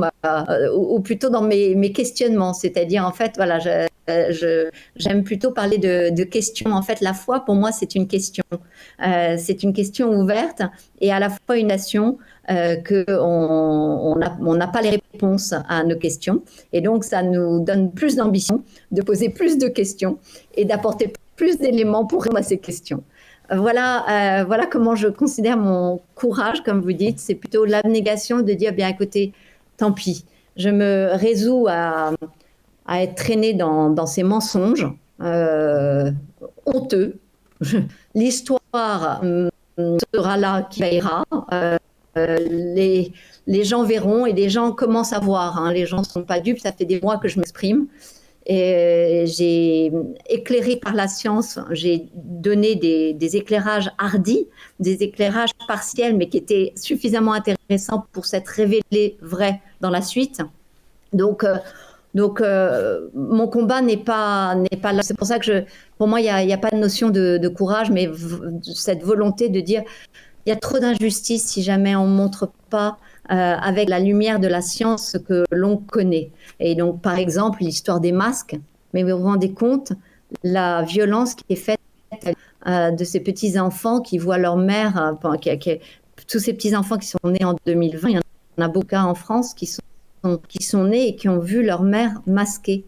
dans mes questionnements. C'est-à-dire, en fait, voilà, j'aime plutôt parler de questions. En fait, la foi, pour moi, c'est une question. C'est une question ouverte et à la fois une nation qu'on n'a pas les réponses à nos questions. Et donc, ça nous donne plus d'ambition de poser plus de questions et d'apporter plus d'éléments pour répondre à ces questions. Voilà comment je considère mon courage, comme vous dites. C'est plutôt l'abnégation de dire, bien écoutez, tant pis. Je me résous à être traînée dans ces mensonges honteux. L'histoire sera là qui veillera. Les gens verront et les gens commencent à voir. Hein. Les gens ne sont pas dupes, ça fait des mois que je m'exprime. Et j'ai éclairé par la science, j'ai donné des éclairages hardis, des éclairages partiels, mais qui étaient suffisamment intéressants pour s'être révélés vrais dans la suite. Donc mon combat n'est pas là. C'est pour ça que pour moi, il n'y a pas de notion de courage, mais cette volonté de dire il y a trop d'injustice si jamais on ne montre pas avec la lumière de la science ce que l'on connaît. Et donc, par exemple, l'histoire des masques, mais vous vous rendez compte, la violence qui est faite de ces petits-enfants qui voient leur mère, tous ces petits-enfants qui sont nés en 2020, il y en a beaucoup en France qui sont nés et qui ont vu leur mère masquée.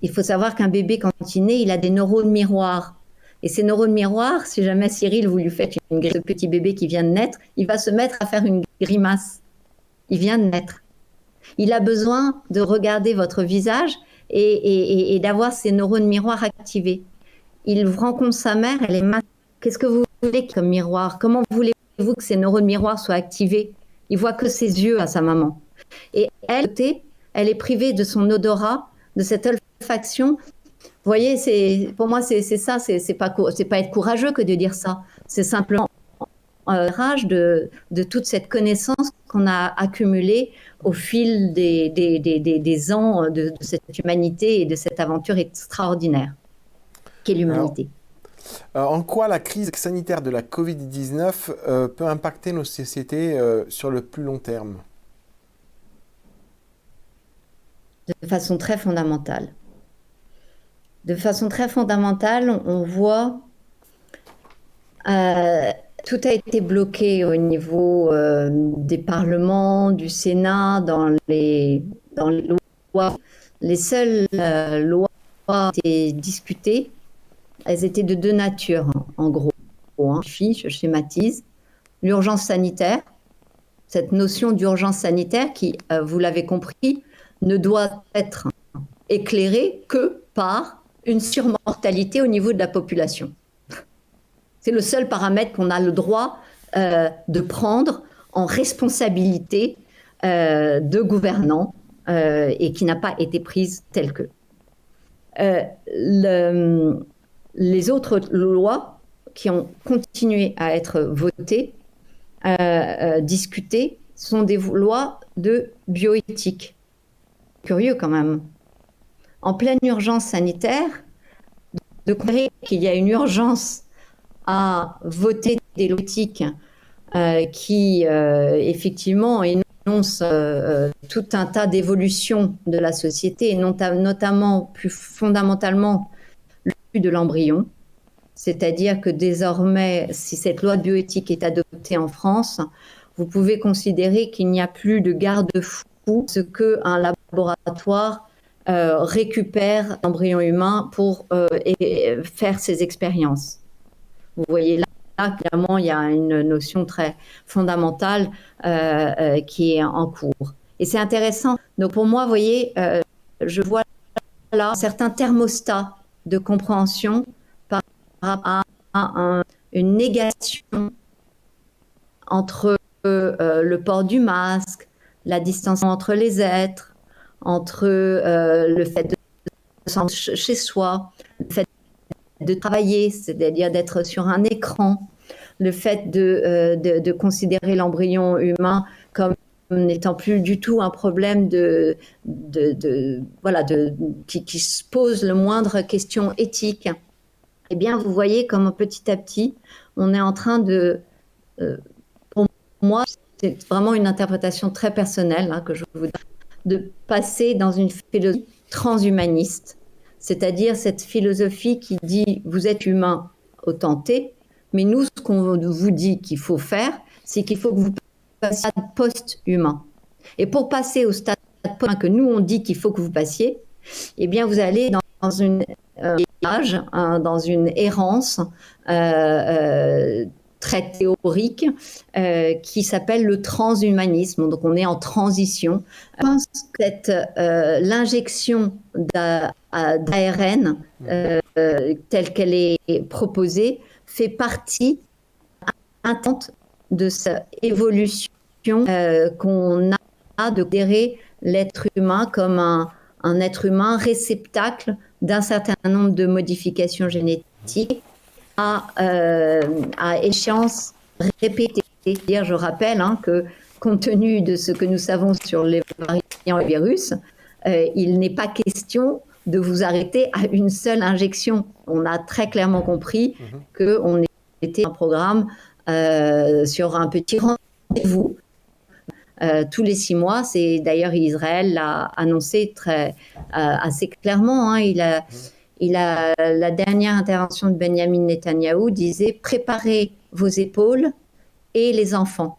Il faut savoir qu'un bébé, quand il naît, il a des neurones miroirs. Et ces neurones miroirs, si jamais Cyril, vous lui faites une grimace, ce petit bébé qui vient de naître, il va se mettre à faire une grimace. Il vient de naître. Il a besoin de regarder votre visage et d'avoir ses neurones miroirs activés. Il rencontre sa mère, elle est mal. Qu'est-ce que vous voulez comme miroir? Comment voulez-vous que ces neurones miroirs soient activés? Il voit que ses yeux à sa maman. Et elle est privée de son odorat, de cette olfaction. Vous voyez, pour moi, c'est ça, c'est pas être courageux que de dire ça. C'est simplement rage de toute cette connaissance qu'on a accumulée au fil des ans de cette humanité et de cette aventure extraordinaire qu'est l'humanité. En quoi la crise sanitaire de la Covid-19 peut impacter nos sociétés sur le plus long terme? De façon très fondamentale. De façon très fondamentale, on voit tout a été bloqué au niveau des parlements, du Sénat, dans les lois. Les seules lois qui ont été discutées, elles étaient de deux natures, en gros. Je schématise. L'urgence sanitaire, cette notion d'urgence sanitaire qui, vous l'avez compris, ne doit être éclairée que par une surmortalité au niveau de la population. C'est le seul paramètre qu'on a le droit de prendre en responsabilité de gouvernants et qui n'a pas été prise telle que. Les autres lois qui ont continué à être votées, discutées, sont des lois de bioéthique. Curieux quand même. En pleine urgence sanitaire, de considérer qu'il y a une urgence à voter des lois éthiques qui effectivement énoncent tout un tas d'évolutions de la société, et notamment plus fondamentalement le statut de l'embryon. C'est-à-dire que désormais, si cette loi de bioéthique est adoptée en France, vous pouvez considérer qu'il n'y a plus de garde-fou, ce qu'un laboratoire récupère l'embryon humain pour faire ses expériences. Vous voyez là, clairement, il y a une notion très fondamentale qui est en cours. Et c'est intéressant. Donc pour moi, vous voyez, je vois là certains thermostats de compréhension par rapport à une négation entre le port du masque, la distance entre les êtres, entre le fait de se sentir chez soi, le fait de travailler, c'est-à-dire d'être sur un écran, le fait de considérer l'embryon humain comme n'étant plus du tout un problème qui se pose le moindre question éthique. Eh bien, vous voyez comme petit à petit, on est en train pour moi, c'est vraiment une interprétation très personnelle que je vous donne, de passer dans une philosophie transhumaniste. C'est-à-dire cette philosophie qui dit « vous êtes humain, autant t'es », mais nous, ce qu'on vous dit qu'il faut faire, c'est qu'il faut que vous passiez au stade post-humain. Et pour passer au stade post-humain que nous, on dit qu'il faut que vous passiez, eh bien, vous allez dans une dans une errance très théorique qui s'appelle le transhumanisme. Donc, on est en transition. Je pense que l'injection d'ARN telle qu'elle est proposée fait partie intégrante de cette évolution qu'on a de considérer l'être humain comme un être humain réceptacle d'un certain nombre de modifications génétiques à échéance répétée. Je rappelle que compte tenu de ce que nous savons sur les variants et les virus, il n'est pas question de vous arrêter à une seule injection. On a très clairement compris qu'on était un programme sur un petit rendez-vous tous les 6 mois. C'est d'ailleurs Israël l'a annoncé assez clairement. La dernière intervention de Benjamin Netanyahou disait « Préparez vos épaules et les enfants.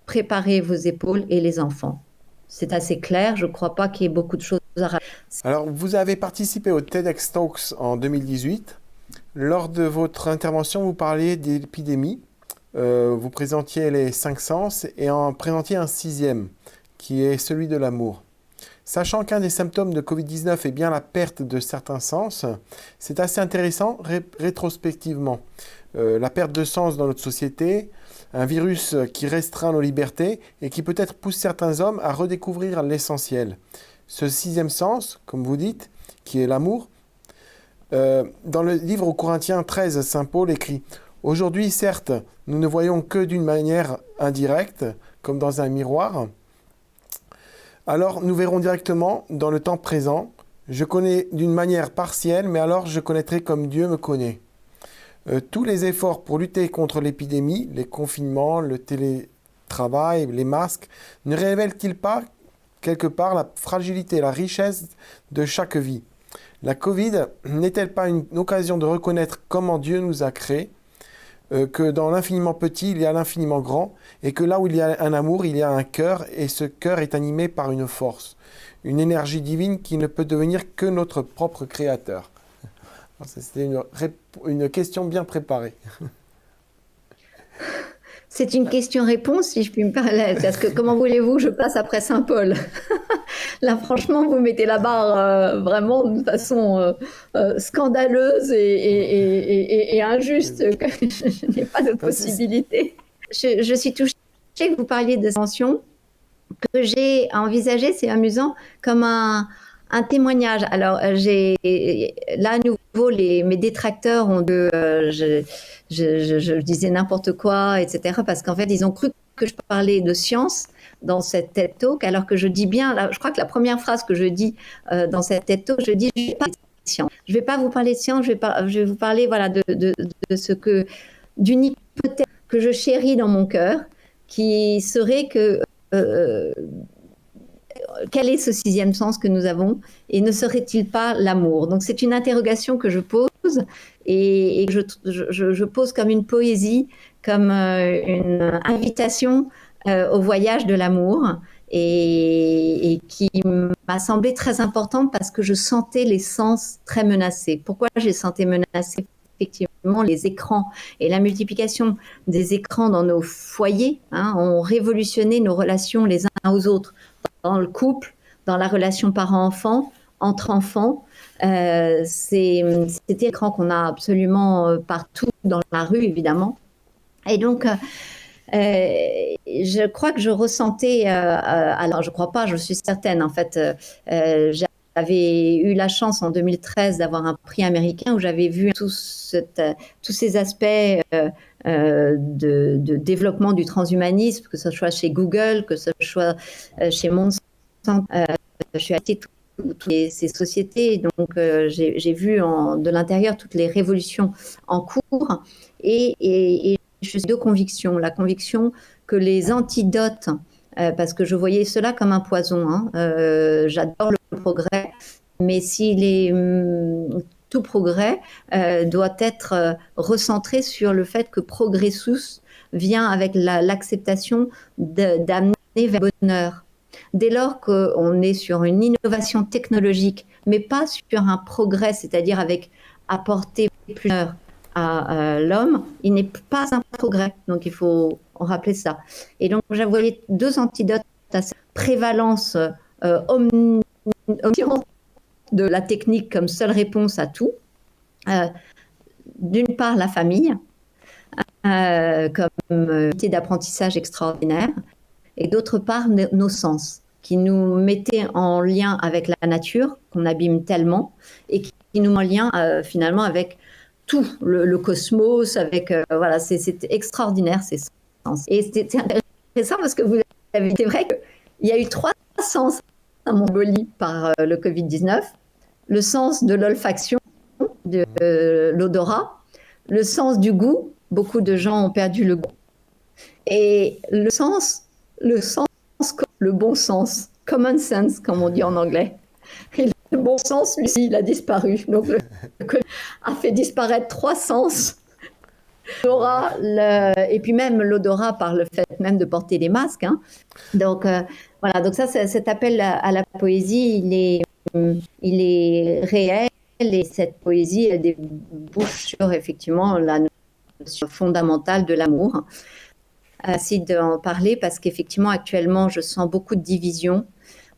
Préparez vos épaules et les enfants. » C'est assez clair, je ne crois pas qu'il y ait beaucoup de choses à rajouter. Alors, vous avez participé au TEDx Talks en 2018. Lors de votre intervention, vous parliez d'épidémie. Vous présentiez les 5 sens et en présentiez un 6e, qui est celui de l'amour. Sachant qu'un des symptômes de Covid-19 est bien la perte de certains sens, c'est assez intéressant rétrospectivement. La perte de sens dans notre société, un virus qui restreint nos libertés et qui peut-être pousse certains hommes à redécouvrir l'essentiel. Ce sixième sens, comme vous dites, qui est l'amour, dans le livre aux Corinthiens 13, Saint Paul écrit « Aujourd'hui, certes, nous ne voyons que d'une manière indirecte, comme dans un miroir. Alors nous verrons directement dans le temps présent. Je connais d'une manière partielle, mais alors je connaîtrai comme Dieu me connaît. » Tous les efforts pour lutter contre l'épidémie, les confinements, le télétravail, les masques, ne révèlent-ils pas quelque part la fragilité, la richesse de chaque vie? La Covid n'est-elle pas une occasion de reconnaître comment Dieu nous a créés, que dans l'infiniment petit, il y a l'infiniment grand, et que là où il y a un amour, il y a un cœur, et ce cœur est animé par une force, une énergie divine qui ne peut devenir que notre propre créateur. C'était une question bien préparée. C'est une question-réponse, si je puis me permettre, parce que comment voulez-vous que je passe après Saint Paul? Là, franchement, vous mettez la barre vraiment de façon scandaleuse et injuste. Je n'ai pas de possibilité. Je suis touchée que vous parliez de tension que j'ai envisagé, c'est amusant, comme un témoignage. Alors, là, à nouveau, mes détracteurs ont je disais n'importe quoi, etc. Parce qu'en fait, ils ont cru que je parlais de science dans cette TED Talk, alors que je dis bien, là, je crois que la première phrase que je dis dans cette TED Talk, je dis, je ne vais pas parler de science. Je ne vais pas vous parler de science, je vais vous parler voilà, d'une hypothèse que je chéris dans mon cœur, qui serait que quel est ce sixième sens que nous avons et ne serait-il pas l'amour? Donc c'est une interrogation que je pose et que je pose comme une poésie, comme une invitation au voyage de l'amour et qui m'a semblé très importante parce que je sentais les sens très menacés. Pourquoi j'ai senti menacés? Effectivement, les écrans et la multiplication des écrans dans nos foyers ont révolutionné nos relations les uns aux autres, dans le couple, dans la relation parent-enfant, entre enfants. C'était l'écran qu'on a absolument partout dans la rue, évidemment. Et donc, je crois que je ressentais, alors je ne crois pas, je suis certaine, en fait, j'avais eu la chance en 2013 d'avoir un prix américain où j'avais vu tous ces aspects de développement du transhumanisme, que ce soit chez Google, que ce soit chez Monsanto. Je suis allée toutes ces sociétés, donc j'ai vu de l'intérieur toutes les révolutions en cours et je suis de conviction, la conviction que les antidotes, parce que je voyais cela comme un poison, j'adore le progrès, mais tout progrès doit être recentré sur le fait que progressus vient avec l'acceptation d'amener vers le bonheur. Dès lors qu'on est sur une innovation technologique, mais pas sur un progrès, c'est-à-dire avec apporter plus d'honneur à l'homme, il n'est pas un progrès. Donc il faut rappeler ça. Et donc j'avais deux antidotes à cette prévalence omnisciente de la technique comme seule réponse à tout. D'une part, la famille, comme unité d'apprentissage extraordinaire, et d'autre part, nos sens, qui nous mettaient en lien avec la nature, qu'on abîme tellement, et qui nous met en lien finalement avec tout, le cosmos, avec voilà, c'est extraordinaire ces sens. Et c'était intéressant parce que c'est vrai qu'il y a eu 3 sens à Mongolie par le Covid-19. Le sens de l'olfaction, de l'odorat, le sens du goût, beaucoup de gens ont perdu le goût, et le bon sens, common sense, comme on dit en anglais. Et le bon sens, lui, il a disparu. Donc, le Covid a fait disparaître 3 sens. L'odorat, et puis même l'odorat par le fait même de porter des masques. Donc, voilà. Donc ça, cet appel à la poésie, il est réel. Et cette poésie, elle débouche sur effectivement la notion fondamentale de l'amour. Merci d'en parler parce qu'effectivement, actuellement, je sens beaucoup de divisions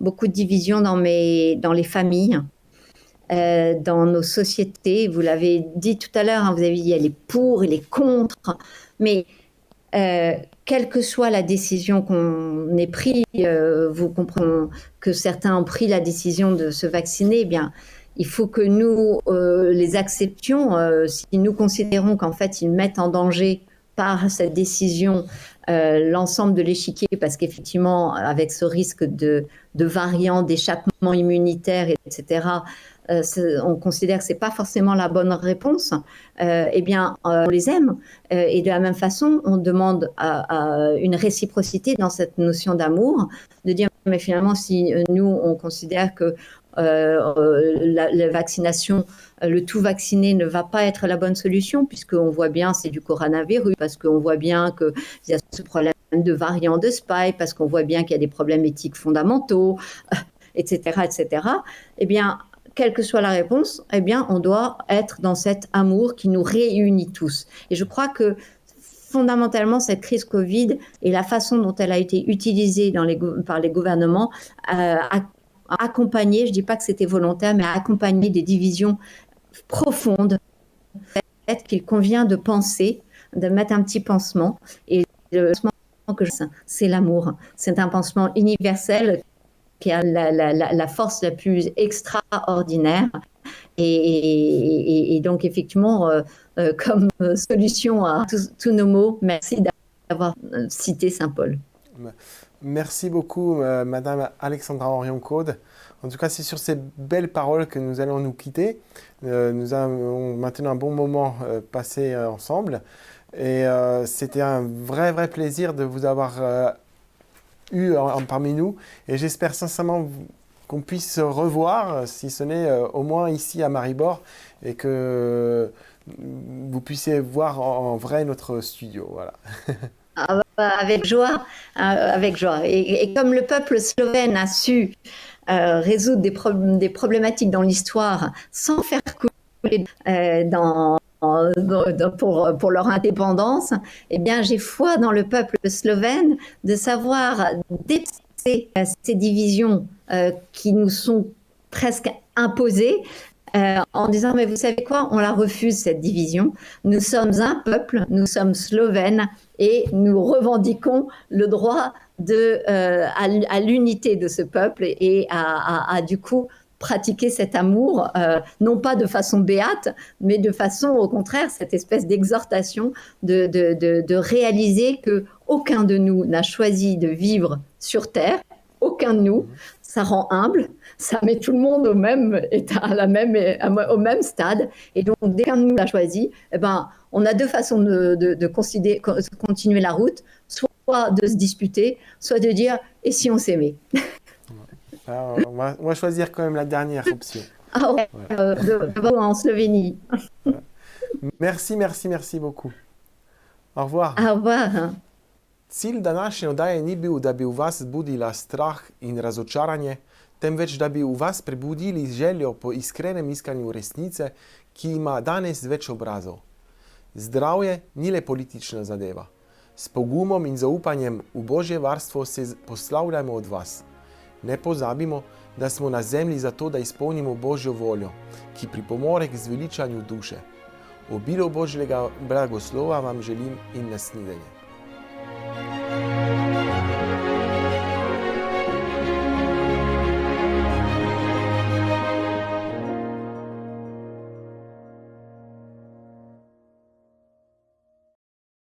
dans les familles, dans nos sociétés. Vous l'avez dit tout à l'heure, hein, vous avez dit il y a les pour et les contre, mais quelle que soit la décision qu'on ait prise, vous comprenez que certains ont pris la décision de se vacciner, eh bien, il faut que nous les acceptions. Si nous considérons qu'en fait, ils mettent en danger par cette décision l'ensemble de l'échiquier, parce qu'effectivement, avec ce risque de variants, d'échappement immunitaire, etc., on considère que ce n'est pas forcément la bonne réponse, eh bien, on les aime. Et de la même façon, on demande une réciprocité dans cette notion d'amour, de dire, mais finalement, si nous, on considère que la vaccination, le tout vacciné ne va pas être la bonne solution, puisqu'on voit bien c'est du coronavirus, parce qu'on voit bien qu'il y a ce problème de variant de Spike, parce qu'on voit bien qu'il y a des problèmes éthiques fondamentaux, etc., etc. Eh bien, quelle que soit la réponse, eh bien, on doit être dans cet amour qui nous réunit tous. Et je crois que fondamentalement, cette crise Covid et la façon dont elle a été utilisée par les gouvernements a accompagné, je ne dis pas que c'était volontaire, mais a accompagné des divisions profondes. Peut-être qu'il convient de penser, de mettre un petit pansement. Et le pansement que c'est l'amour. C'est un pansement universel qui a la force la plus extraordinaire. Et donc, effectivement, comme solution à tous nos maux, merci d'avoir cité Saint Paul. Merci beaucoup, Madame Alexandra Orion-Caude. En tout cas, c'est sur ces belles paroles que nous allons nous quitter. Nous avons maintenant un bon moment passé ensemble. Et c'était un vrai plaisir de vous avoir eu parmi nous. Et j'espère sincèrement qu'on puisse se revoir, si ce n'est au moins ici à Maribor, et que vous puissiez voir en vrai notre studio. Voilà. Avec joie, avec joie. Et comme le peuple slovène a su résoudre des problématiques dans l'histoire sans faire couler pour leur indépendance, eh bien, j'ai foi dans le peuple slovène de savoir dépasser ces divisions qui nous sont presque imposées, en disant, mais vous savez quoi, on la refuse cette division. Nous sommes un peuple, nous sommes slovènes et nous revendiquons le droit à l'unité de ce peuple et à du coup pratiquer cet amour, non pas de façon béate, mais de façon, au contraire, cette espèce d'exhortation de réaliser qu'aucun de nous n'a choisi de vivre sur Terre, aucun de nous. Ça rend humble, ça met tout le monde au même état, au même stade. Et donc, dès qu'un de nous l'a choisi, eh ben, on a deux façons de continuer la route, soit de se disputer, soit de dire « et si on s'aimait ?» Alors, on va choisir quand même la dernière option. Ah ouais, en Slovénie. Merci beaucoup. Au revoir. Au revoir. Cilj današnje oddaje ni bil, da bi v vas zbudila strah in razočaranje, temveč da bi v vas prebudili željo po iskrenem iskanju resnice, ki ima danes več obrazov. Zdravje ni le politična zadeva. S pogumom in zaupanjem v Božje varstvo se poslavljamo od vas. Ne pozabimo, da smo na zemlji zato, da izpolnimo Božjo voljo, ki pripomore k zveličanju duše. Obilo Božjega blagoslova vam želim in nasvidenje.